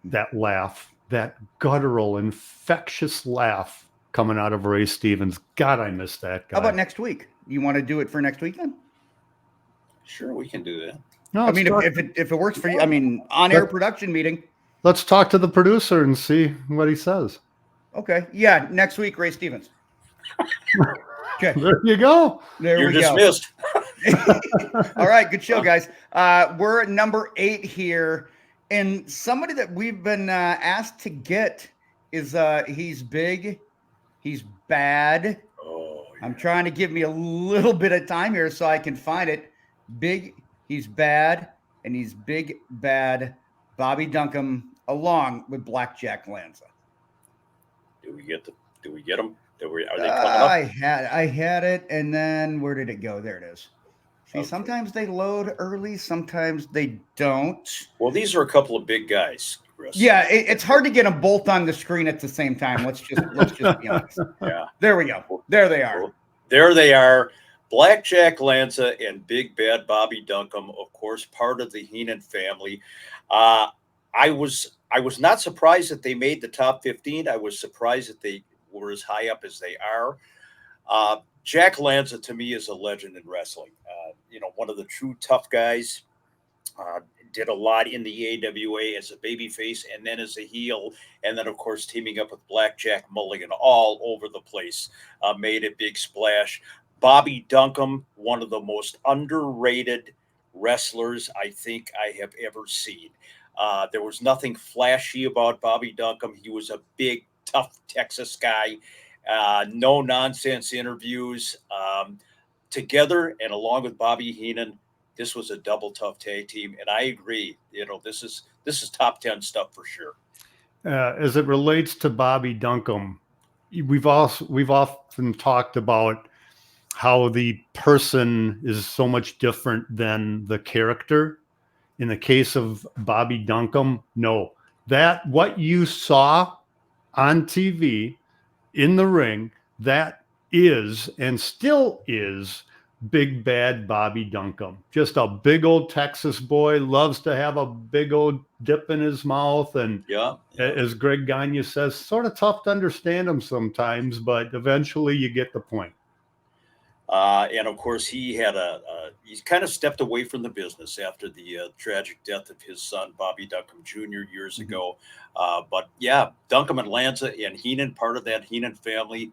that laugh, that guttural, infectious laugh coming out of Ray Stevens. God, I miss that guy. How about next week? You want to do it for next week then? Sure, we can do that. No, I mean, if it works for you, I mean, on-air production meeting. Let's talk to the producer and see what he says. Okay. Yeah, next week, Ray Stevens. Okay. There you go. You're dismissed. All right, good show, guys. We're at number 8 here. And somebody that we've been asked to get is he's big, he's bad. Oh, yeah. I'm trying to give me a little bit of time here so I can find it. Big, he's bad, and he's big, bad Bobby Duncombe along with Blackjack Lanza. Do we get them? Are they coming up? I had it, and then where did it go? There it is. See, sometimes they load early, sometimes they don't. Well, these are a couple of big guys, Chris. Yeah, it's hard to get them both on the screen at the same time. Let's just be honest. Yeah. There we go. There they are. There they are. Blackjack Lanza and Big Bad Bobby Duncombe, of course, part of the Heenan family. I was not surprised that they made the top 15. I was surprised that they were as high up as they are. Jack Lanza to me is a legend in wrestling. One of the true tough guys. Did a lot in the AWA as a babyface and then as a heel, and then of course teaming up with Blackjack Mulligan all over the place, made a big splash. Bobby Duncombe, one of the most underrated wrestlers I think I have ever seen. There was nothing flashy about Bobby Duncombe. He was a big, tough Texas guy. No nonsense interviews. Together and along with Bobby Heenan, this was a double tough tag team, and I agree. This is top 10 stuff for sure. As it relates to Bobby Duncombe, we've often talked about how the person is so much different than the character. In the case of Bobby Duncombe, no, that what you saw on TV in the ring, that is and still is Big Bad Bobby Duncombe. Just a big old Texas boy, loves to have a big old dip in his mouth. And as Greg Gagne says, sort of tough to understand him sometimes, but eventually you get the point. And of course, he kind of stepped away from the business after the tragic death of his son, Bobby Duncombe Jr. years ago. But yeah, Duncombe and Lanza and Heenan, part of that Heenan family,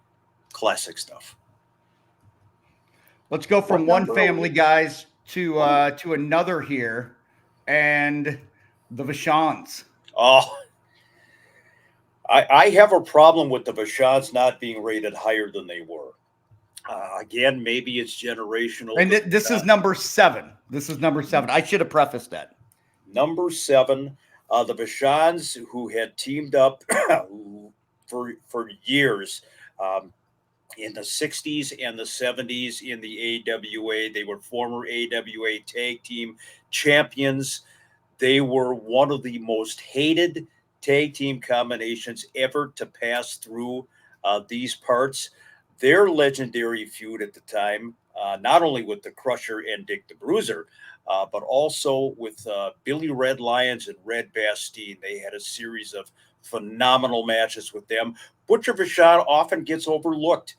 classic stuff. Let's go from one family, guys, to another here, and the Vachons. Oh, I have a problem with the Vachons not being rated higher than they were. Again, maybe it's generational. And this is number 7. This is number 7. I should have prefaced that. Number 7, the Vachons, who had teamed up for years. In the 60s and the 70s in the AWA. They were former AWA tag team champions. They were one of the most hated tag team combinations ever to pass through these parts. Their legendary feud at the time, not only with the Crusher and Dick the Bruiser, but also with Billy Red Lyons and Red Bastien. They had a series of phenomenal matches with them. Butcher Vachon often gets overlooked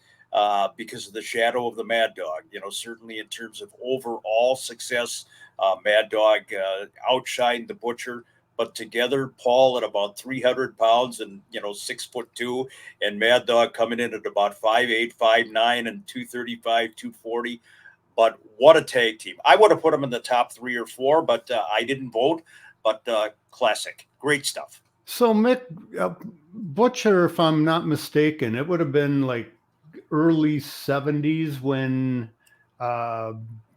because of the shadow of the Mad Dog. Certainly in terms of overall success, Mad Dog outshined the Butcher. But together, Paul at about 300 pounds and 6'2", and Mad Dog coming in at about 5'8", 5'9", and 235, 240. But what a tag team! I would have put them in the top 3 or 4, but I didn't vote. But classic, great stuff. So Mick Butcher, if I'm not mistaken, it would have been like early 70s when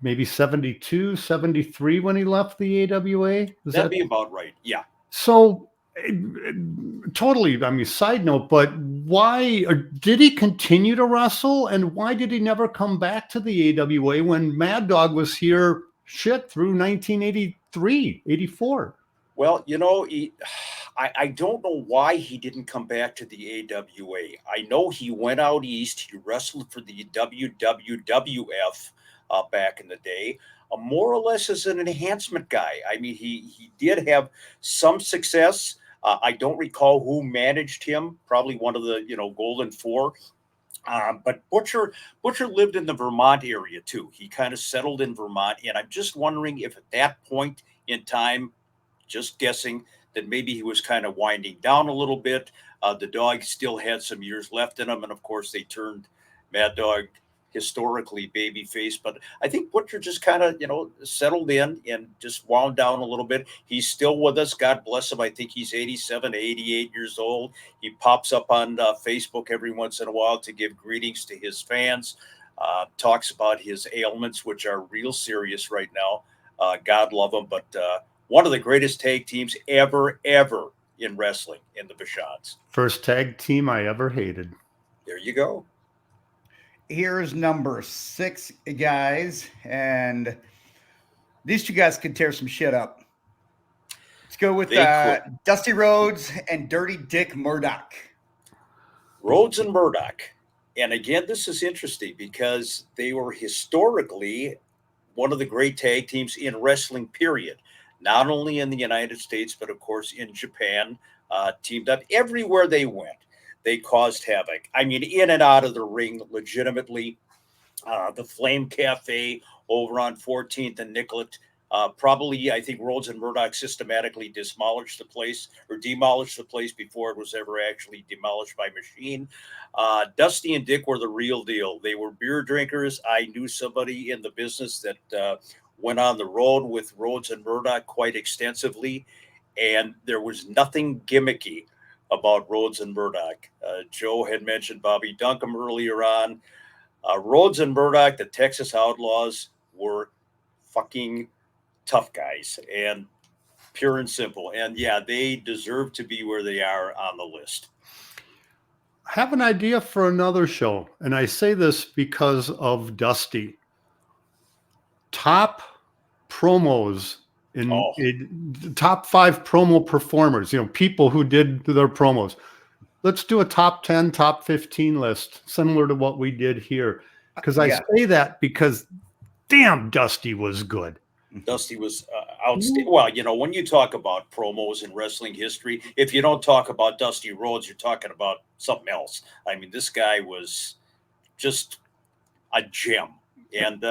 maybe 72, 73 when he left the AWA. That'd be about right. Yeah. So totally, I mean, side note, but why did he continue to wrestle, and why did he never come back to the AWA when Mad Dog was here through 1983, 84? Well, I don't know why he didn't come back to the AWA. I know he went out east. He wrestled for the WWF back in the day, more or less as an enhancement guy. I mean, he did have some success. I don't recall who managed him. Probably one of the Golden Four. But Butcher lived in the Vermont area too. He kind of settled in Vermont, and I'm just wondering if at that point in time, just guessing, that maybe he was kind of winding down a little bit. The Dog still had some years left in him, and of course they turned Mad Dog historically babyface. But I think Butcher just kind of settled in and just wound down a little bit. He's still with us, God bless him. I think he's 87, 88 years old. He pops up on Facebook every once in a while to give greetings to his fans. Talks about his ailments, which are real serious right now. God love him, but one of the greatest tag teams ever in wrestling in the Vachons. First tag team I ever hated. There you go. Here's number 6, guys, and these two guys could tear some shit up. Let's go with Dusty Rhodes and Dirty Dick Murdoch. Rhodes and Murdoch. And again, this is interesting because they were historically one of the great tag teams in wrestling, period. Not only in the United States, but of course in Japan, teamed up everywhere they went. They caused havoc. I mean, in and out of the ring, legitimately. The Flame Cafe over on 14th and Nicollet. Probably, I think Rhodes and Murdoch systematically demolished the place before it was ever actually demolished by machine. Dusty and Dick were the real deal. They were beer drinkers. I knew somebody in the business that went on the road with Rhodes and Murdoch quite extensively, and there was nothing gimmicky about Rhodes and Murdoch. Joe had mentioned Bobby Duncombe earlier on. Rhodes and Murdoch, the Texas Outlaws, were fucking tough guys and pure and simple. And yeah, they deserve to be where they are on the list. I have an idea for another show, and I say this because of Dusty. Top promos in top 5 promo performers, people who did their promos. Let's do a top 10, top 15 list, similar to what we did here. Because I say that because, damn, Dusty was good. Dusty was outstanding. Well, when you talk about promos in wrestling history, if you don't talk about Dusty Rhodes, you're talking about something else. I mean, this guy was just a gem. And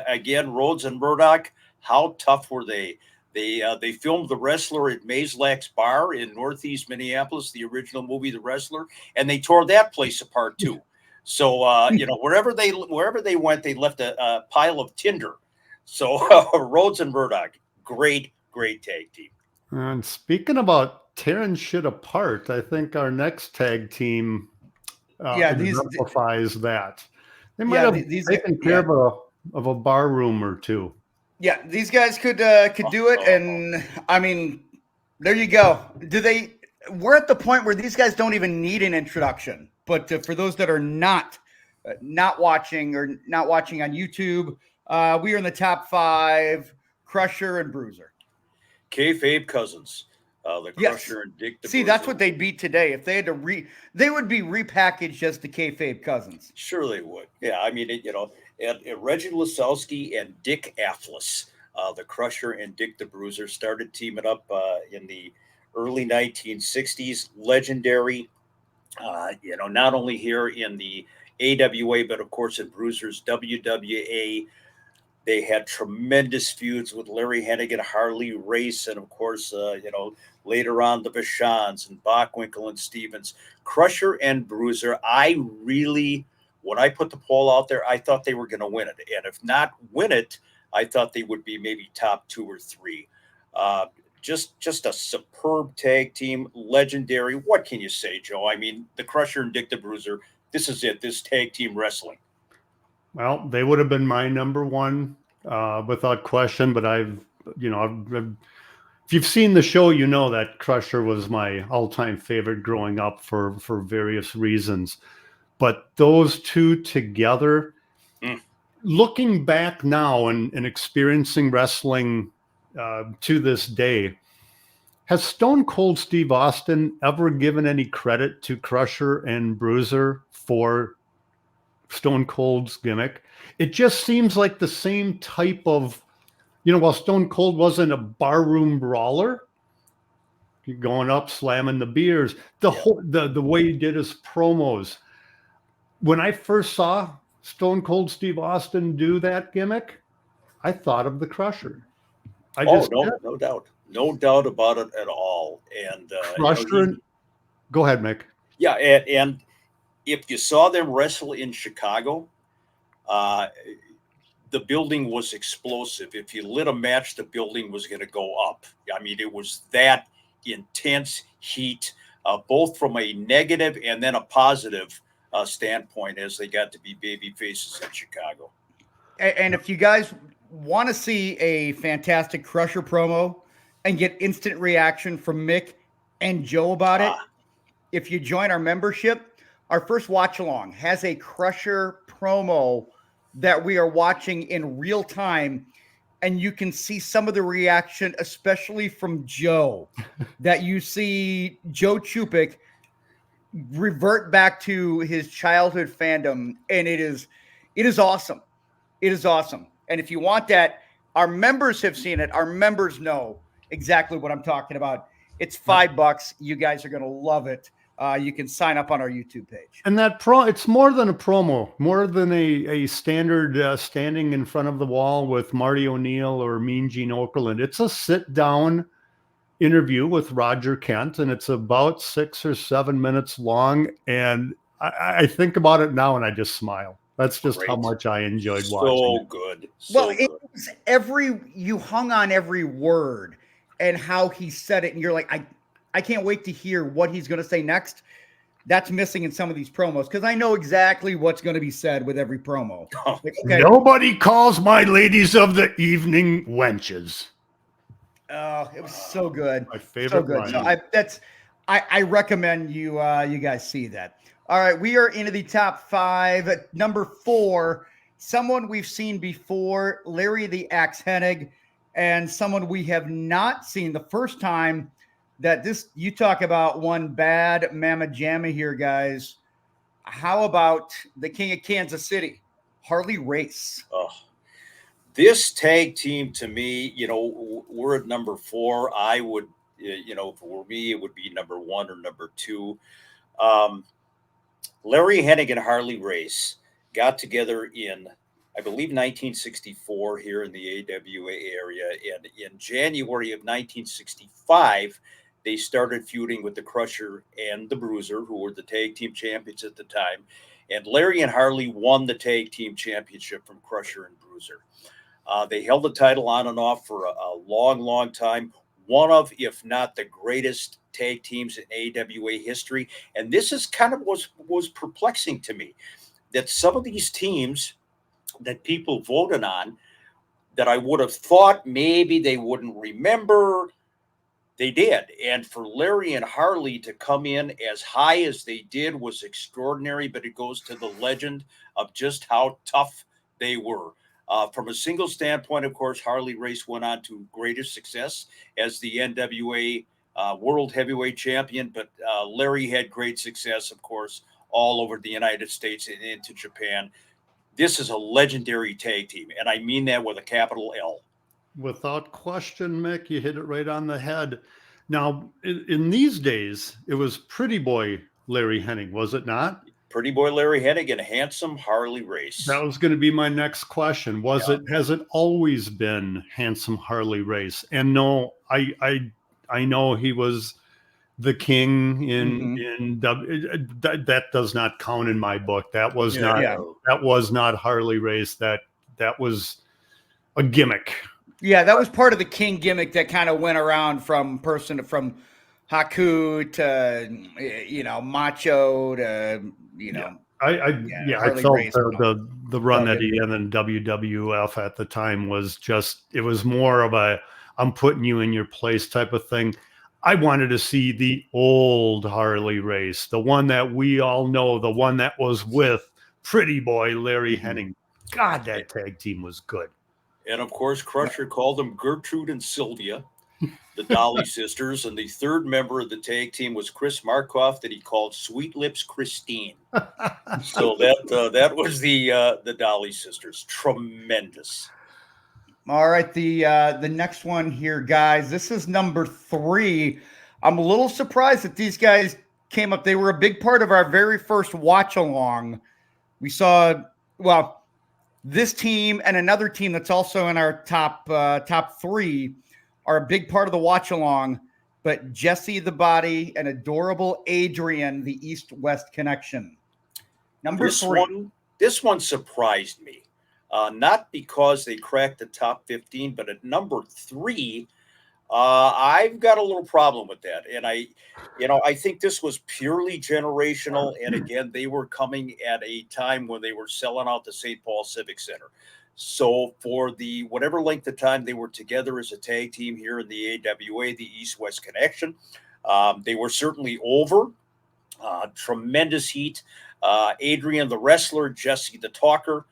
again, Rhodes and Murdoch, how tough were they? They filmed The Wrestler at Maslack's Bar in Northeast Minneapolis, the original movie The Wrestler, and they tore that place apart too. So wherever they went, they left a pile of tinder. So Rhodes and Murdoch, great tag team. And speaking about tearing shit apart, I think our next tag team exemplifies that. They might have taken care of a bar room or two. Yeah, these guys could do it, and I mean, there you go. We're at the point where these guys don't even need an introduction. But for those that are not watching on YouTube, we are in the top 5: Crusher and Bruiser. Kayfabe cousins, the Crusher and Dick. See, that's what they beat today. If they had to they would be repackaged as the Kayfabe cousins. Sure, they would. Yeah, I mean, and Reggie Lasowski and Dick Afflis, the Crusher and Dick the Bruiser, started teaming up in the early 1960s. Legendary, not only here in the AWA, but of course in Bruiser's WWA. They had tremendous feuds with Larry Hennigan, Harley Race, and of course, later on the Vachons and Bockwinkel and Stevens. Crusher and Bruiser, when I put the poll out there, I thought they were going to win it. And if not win it, I thought they would be maybe top 2 or 3. Just a superb tag team, legendary. What can you say, Joe? I mean, the Crusher and Dick the Bruiser, this is it, this tag team wrestling. Well, they would have been my number 1 without question, but if you've seen the show, you know that Crusher was my all-time favorite growing up for various reasons. But those two together, looking back now and experiencing wrestling to this day, has Stone Cold Steve Austin ever given any credit to Crusher and Bruiser for Stone Cold's gimmick? It just seems like the same type of, while Stone Cold wasn't a barroom brawler, going up, slamming the beers, the way he did his promos. When I first saw Stone Cold Steve Austin do that gimmick, I thought of the Crusher. No doubt. No doubt about it at all. And Crusher, go ahead, Mick. Yeah, and if you saw them wrestle in Chicago, the building was explosive. If you lit a match, the building was going to go up. I mean, it was that intense heat, both from a negative and then a positive standpoint as they got to be baby faces in Chicago. And if you guys want to see a fantastic Crusher promo and get instant reaction from Mick and Joe about it, if you join our membership, our first watch along has a Crusher promo that we are watching in real time. And you can see some of the reaction, especially from Joe, that you see Joe Chupik revert back to his childhood fandom, and it is awesome. It is awesome. And if you want that, our members have seen it. Our members know exactly what I'm talking about. It's $5. You guys are going to love it. You can sign up on our YouTube page. And it's more than a promo, more than a standard standing in front of the wall with Marty O'Neill or Mean Gene Okerlund. It's a sit-down interview with Roger Kent, and it's about 6 or 7 minutes long. And I think about it now, and I just smile. That's just how much I enjoyed watching. So good. Well, it was you hung on every word and how he said it, and you're like, I can't wait to hear what he's going to say next. That's missing in some of these promos because I know exactly what's going to be said with every promo. Like, okay. Nobody calls my ladies of the evening wenches. Oh, it was so good. My favorite. So good. So I recommend you guys see that. All right, we are into the top 5. Number 4, someone we've seen before, Larry the Axe Hennig, and someone we have not seen the first time. That you talk about one bad mamma jamma here, guys. How about the King of Kansas City, Harley Race? Oh, this tag team to me, we're at number 4. I would, for me, it would be number 1 or number 2. Larry Hennig and Harley Race got together in, I believe, 1964 here in the AWA area. And in January of 1965, they started feuding with the Crusher and the Bruiser, who were the tag team champions at the time. And Larry and Harley won the tag team championship from Crusher and Bruiser. They held the title on and off for a long, long time. One of, if not the greatest tag teams in AWA history. And this is kind of was perplexing to me, that some of these teams that people voted on that I would have thought maybe they wouldn't remember, they did. And for Larry and Harley to come in as high as they did was extraordinary, but it goes to the legend of just how tough they were. From a single standpoint, of course, Harley Race went on to greater success as the NWA World Heavyweight Champion, but Larry had great success, of course, all over the United States and into Japan. This is a legendary tag team, and I mean that with a capital L. Without question, Mick, you hit it right on the head. Now, in these days, it was Pretty Boy Larry Hennig, was it not? Pretty Boy Larry Hennig and Handsome Harley Race. That was going to be my next question. Has it always been Handsome Harley Race? And no, I know he was the king in that does not count in my book. That was not Harley Race. That was a gimmick. Yeah, that was part of the king gimmick that kind of went around from Haku to Macho to I felt the run that he had in WWF at the time was more of a I'm putting you in your place type of thing. I wanted to see the old Harley Race, the one that we all know, the one that was with Pretty Boy Larry Hennig. God, that tag team was good. And of course, Crusher called them Gertrude and Sylvia, the Dolly sisters. And the third member of the tag team was Chris Markoff, that he called Sweet Lips Christine. So that was the Dolly sisters. Tremendous. All right, the next one here, guys. This is number 3. I'm a little surprised that these guys came up. They were a big part of our very first watch along. We saw, this team and another team that's also in our top 3 are a big part of the watch along. But Jesse the Body and adorable Adrian, the East-West connection. Number 3. This one surprised me. Not because they cracked the top 15, but at number 3, I've got a little problem with that. And I think this was purely generational. And again, they were coming at a time when they were selling out the St. Paul Civic Center. So for the whatever length of time they were together as a tag team here in the AWA, the East-West Connection, they were certainly over. Tremendous heat. Adrian the wrestler, Jesse the talker.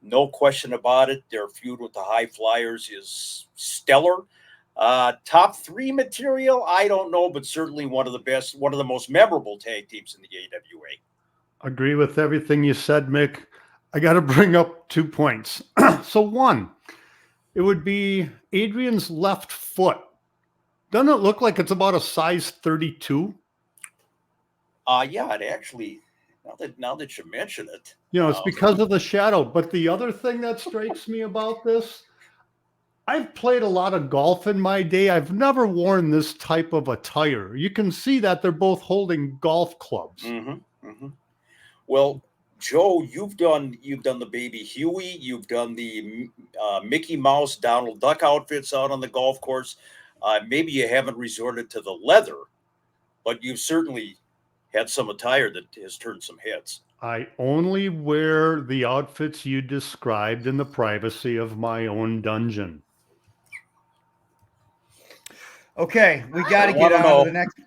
No question about it. Their feud with the High Flyers is stellar. Top three material, I don't know, but certainly one of the best, one of the most memorable tag teams in the AWA. Agree with everything you said, Mick. I got to bring up 2 points. So one, it would be Adrian's left foot. Doesn't it look like it's about a size 32? Yeah, it actually, now that you mention it. It's because of the shadow. But the other thing that strikes me about this, I've played a lot of golf in my day. I've never worn this type of attire. You can see that they're both holding golf clubs. Mm-hmm, mm-hmm. Well, Joe, you've done the Baby Huey, you've done the Mickey Mouse, Donald Duck outfits out on the golf course. Maybe you haven't resorted to the leather, but you've certainly had some attire that has turned some heads. I only wear the outfits you described in the privacy of my own dungeon. Okay, we got to get on to the next.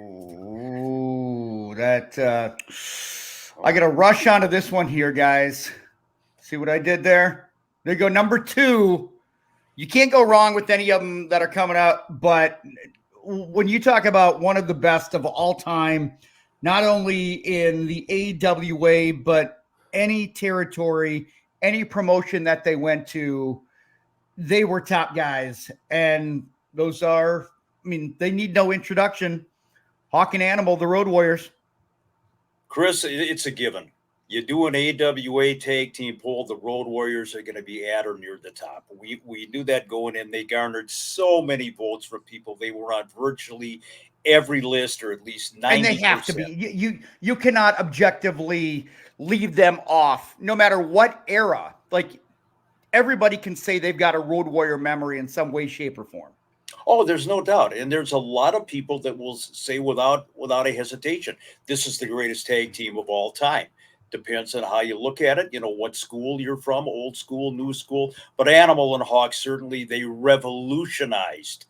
Ooh, I got to rush onto this one here, guys. See what I did there? There you go, number 2. You can't go wrong with any of them that are coming up. But when you talk about one of the best of all time, not only in the AWA, but any territory, any promotion that they went to, they were top guys. And those are, they need no introduction. Hawk and Animal, the Road Warriors. Chris, it's a given. You do an AWA tag team poll, the Road Warriors are going to be at or near the top. We knew that going in. They garnered so many votes from people. They were on virtually every list, or at least 90%. And they have to be. You cannot objectively leave them off, no matter what era. Like, everybody can say they've got a Road Warrior memory in some way, shape, or form. Oh, there's no doubt. And there's a lot of people that will say without a hesitation, this is the greatest tag team of all time. Depends on how you look at it, what school you're from, old school, new school. But Animal and Hawk, certainly, they revolutionized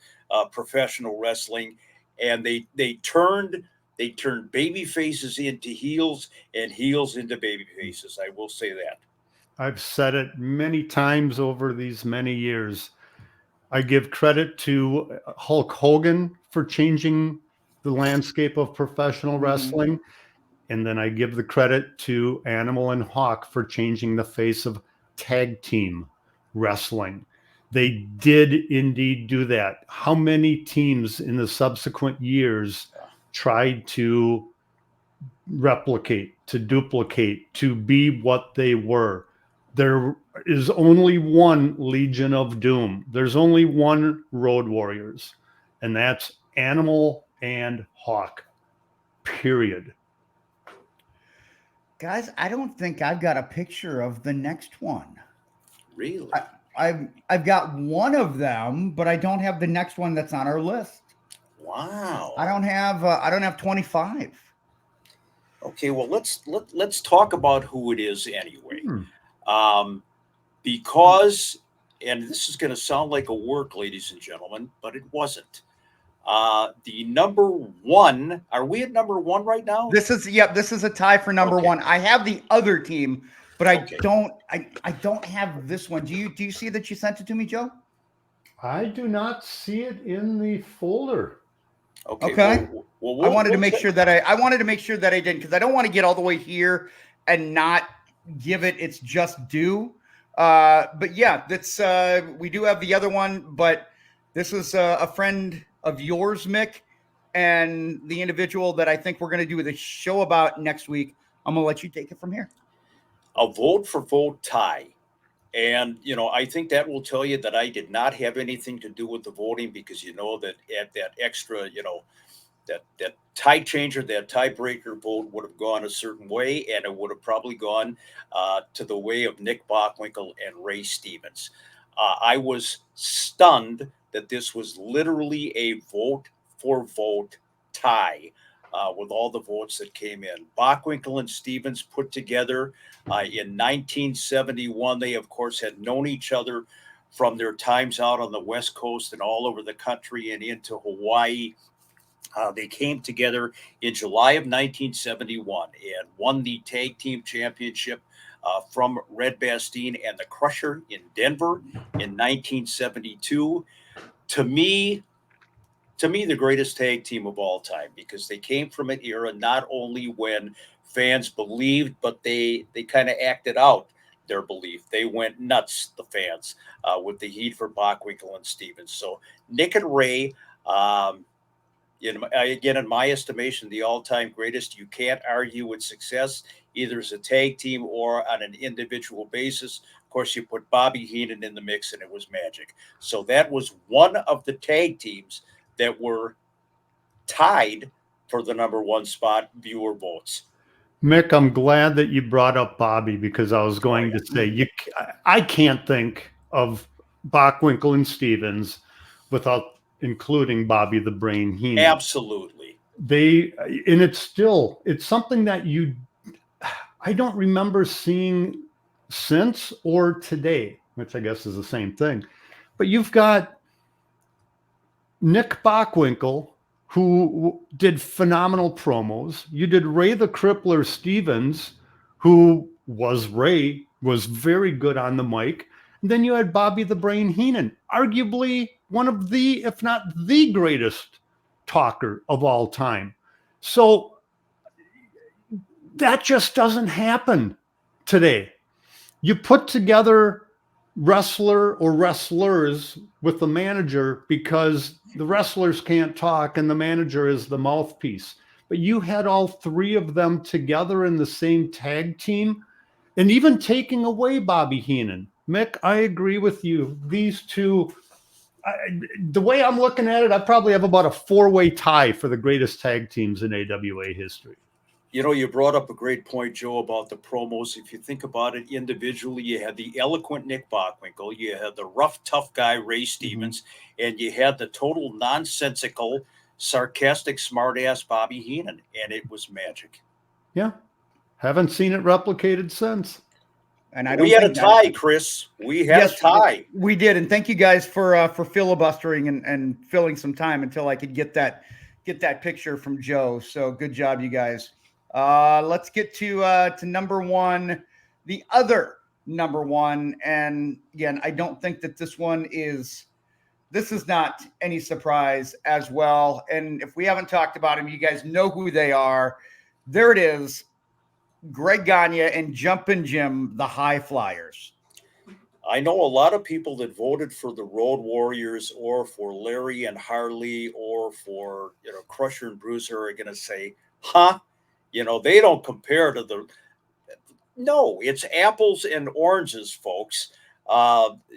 professional wrestling, and they turned baby faces into heels and heels into baby faces. I will say that. I've said it many times over these many years. I give credit to Hulk Hogan for changing the landscape of professional wrestling. And then I give the credit to Animal and Hawk for changing the face of tag team wrestling. They did indeed do that. How many teams in the subsequent years tried to replicate, to duplicate, to be what they were? There is only one Legion of Doom. There's only one Road Warriors, and that's Animal and Hawk, period. Guys, I don't think I've got a picture of the next one. Really? I've got one of them, but I don't have the next one that's on our list. Wow. I don't have 25. Okay, well, let's talk about who it is anyway. Because, and this is going to sound like a work, ladies and gentlemen, but it wasn't. The number 1, are we at number 1 right now? This is a tie for number 1. I have the other team, but I don't have this one. Do you see that you sent it to me, Joe? I do not see it in the folder. Okay. Well, I wanted to make sure that I didn't, because I don't want to get all the way here and not give it its just due. But yeah, that's we do have the other one, but this is a friend of yours, Mick, and the individual that I think we're going to do the show about next week. I'm going to let you take it from here. A vote for vote tie. And, I think that will tell you that I did not have anything to do with the voting, because that at that extra, that tie changer, that tiebreaker vote would have gone a certain way, and it would have probably gone to the way of Nick Bockwinkel and Ray Stevens. I was stunned that this was literally a vote for vote tie with all the votes that came in. Bockwinkel and Stevens put together in 1971. They, of course, had known each other from their times out on the West Coast and all over the country and into Hawaii. They came together in July of 1971 and won the tag team championship from Red Bastien and the Crusher in Denver in 1972. to me, the greatest tag team of all time, because they came from an era not only when fans believed, but they kind of acted out their belief. They went nuts, the fans, with the heat for Bockwinkel and Stevens. So Nick and Ray, again, in my estimation, the all-time greatest. You can't argue with success, either as a tag team or on an individual basis. Of course, you put Bobby Heenan in the mix, and it was magic. So that was one of the tag teams that were tied for the number one spot, viewer votes. Mick, I'm glad that you brought up Bobby, because I was going to say I can't think of Bockwinkel and Stevens without including Bobby the Brain Heenan. Absolutely. It's something that I don't remember seeing since or today, which I guess is the same thing. But you've got Nick Bockwinkel, who did phenomenal promos. You did Ray the Crippler Stevens, who was very good on the mic. And then you had Bobby the Brain Heenan, arguably one of the, if not the greatest talker of all time. So that just doesn't happen today. You put together wrestler or wrestlers with the manager because the wrestlers can't talk and the manager is the mouthpiece. But you had all three of them together in the same tag team, and even taking away Bobby Heenan. Mick, I agree with you. These two, the way I'm looking at it, I probably have about a 4-way tie for the greatest tag teams in AWA history. You brought up a great point, Joe, about the promos. If you think about it individually, you had the eloquent Nick Bockwinkel, you had the rough, tough guy, Ray Stevens, and you had the total nonsensical, sarcastic, smartass Bobby Heenan, and it was magic. Yeah. Haven't seen it replicated since. And we had a tie, Chris. We had a tie. We did, and thank you guys for filibustering and filling some time until I could get that picture from Joe. So good job, you guys. Let's get to number one, the other number one. And again, I don't think that this is not any surprise as well. And if we haven't talked about him, you guys know who they are. There it is. Greg Gagne and Jumpin' Jim, the High Flyers. I know a lot of people that voted for the Road Warriors or for Larry and Harley or for, Crusher and Bruiser are going to say, they don't compare to no, it's apples and oranges, folks.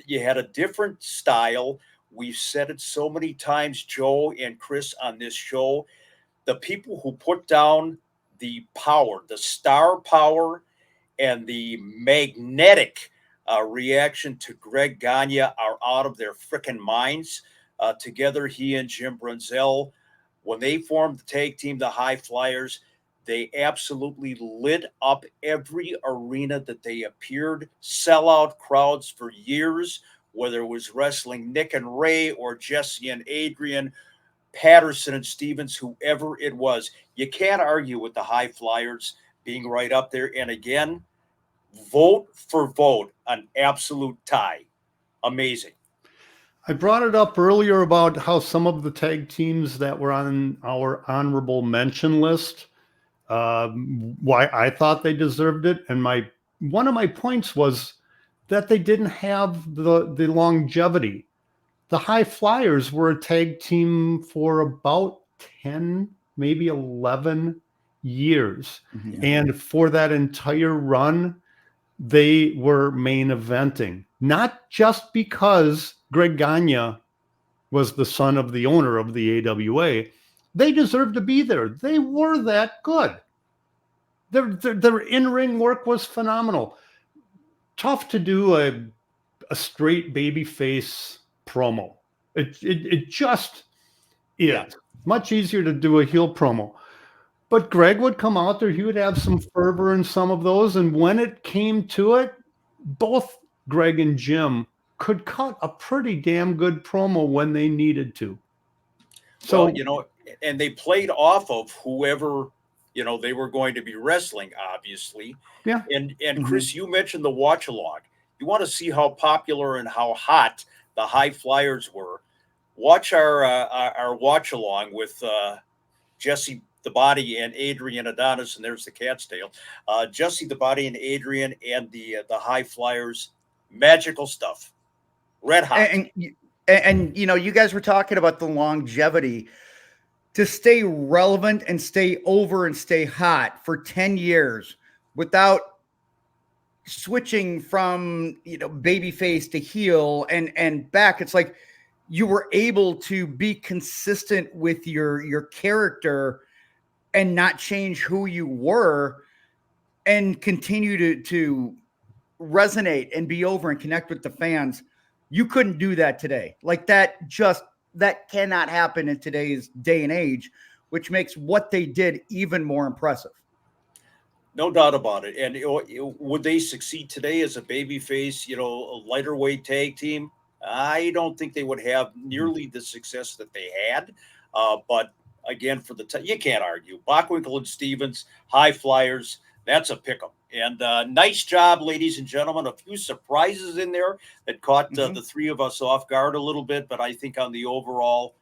You had a different style. We've said it so many times, Joe and Chris, on this show. The people who put down the power, the star power, and the magnetic reaction to Greg Gagne are out of their freaking minds. Together, he and Jim Brunzell, when they formed the tag team, the High Flyers, they absolutely lit up every arena that they appeared, sellout crowds for years, whether it was wrestling Nick and Ray or Jesse and Adrian, Patterson and Stevens, whoever it was. You can't argue with the High Flyers being right up there. And again, vote for vote, an absolute tie. Amazing. I brought it up earlier about how some of the tag teams that were on our honorable mention list, why I thought they deserved it. And one of my points was that they didn't have the longevity. The High Flyers were a tag team for about 10, maybe 11 years. Mm-hmm. And for that entire run, they were main eventing. Not just because Greg Gagne was the son of the owner of the AWA. They deserved to be there. They were that good. Their in-ring work was phenomenal. Tough to do a straight baby face promo. It just is. Yeah. Much easier to do a heel promo. But Greg would come out there, he would have some fervor in some of those, and when it came to it, both Greg and Jim could cut a pretty damn good promo when they needed to. So, and they played off of whoever, they were going to be wrestling, obviously. Yeah. And Chris, you mentioned the watch along. You want to see how popular and how hot the High Flyers were. watch our watch along with Jesse the Body and Adrian Adonis, and there's the cat's tail. Jesse the Body and Adrian and the High Flyers. Magical stuff. Red hot. And you know, you guys were talking about the longevity. To stay relevant and stay over and stay hot for 10 years without switching from, you know, babyface to heel and back. It's like you were able to be consistent with your character and not change who you were and continue to resonate and be over and connect with the fans. You couldn't do that today. Like that cannot happen in today's day and age, which makes what they did even more impressive. No doubt about it. And would they succeed today as a babyface, you know, a lighter weight tag team? I don't think they would have nearly the success that they had. But again, for you can't argue. Bockwinkel and Stevens, High Flyers, that's a pick 'em. And nice job, ladies and gentlemen. A few surprises in there that caught the three of us off guard a little bit, but I think on the overall,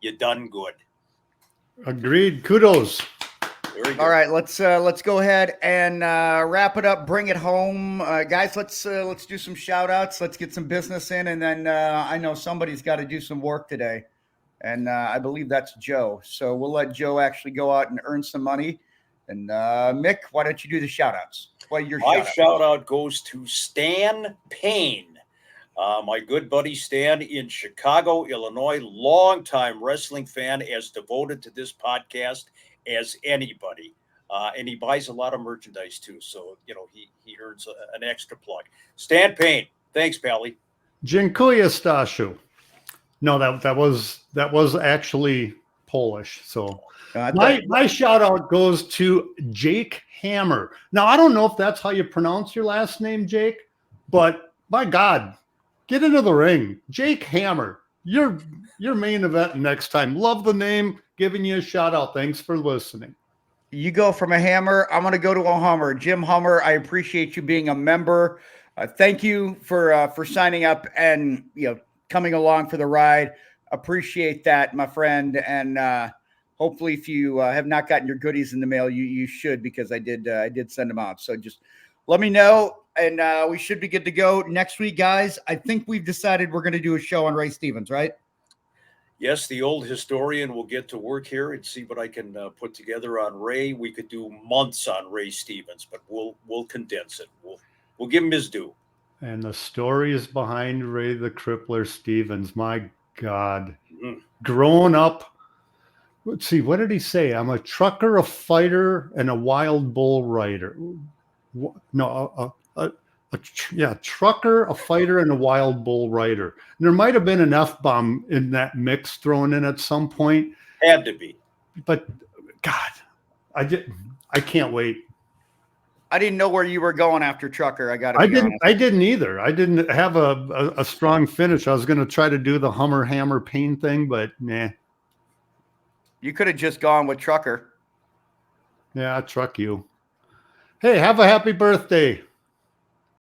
you done good. Agreed. Kudos. All right, let's go ahead and wrap it up. Bring it home, guys. Let's do some shout outs. Let's get some business in, and then I know somebody's got to do some work today, and I believe that's Joe. So we'll let Joe actually go out and earn some money. And Mick, why don't you do the shout outs? My shout out goes to Stan Payne, my good buddy Stan in Chicago, Illinois, longtime wrestling fan, as devoted to this podcast as anybody. And he buys a lot of merchandise too. So, you know, he earns an extra plug. Stan Payne. Thanks, Pally. Dziękuję, Stashu. No, that was actually Polish. So my shout out goes to Jake Hammer. Now, I don't know if that's how you pronounce your last name, Jake, but my God, get into the ring. Jake Hammer, your main event next time. Love the name. Giving you a shout out. Thanks for listening. You go from a hammer. I'm going to go to a Hummer. Jim Hummer, I appreciate you being a member. Thank you for signing up and, you know, coming along for the ride. Appreciate that, my friend. And hopefully, if you have not gotten your goodies in the mail, you should, because I did send them out. So just let me know, and we should be good to go next week, guys. I think we've decided we're going to do a show on Ray Stevens, right? Yes, the old historian will get to work here and see what I can put together on Ray. We could do months on Ray Stevens, but we'll condense it. We'll give him his due. And the stories behind Ray the Crippler Stevens, my God. Growing up, let's see, what did he say? I'm a trucker, a fighter, and a wild bull rider. No, trucker, a fighter, and a wild bull rider. And there might have been an F-bomb in that mix thrown in at some point. Had to be. But God, I can't wait. I didn't know where you were going after trucker. I didn't either. I didn't have a strong finish. I was going to try to do the Hummer Hammer Pain thing, but nah. You could have just gone with trucker. Yeah, truck you. Hey, have a happy birthday.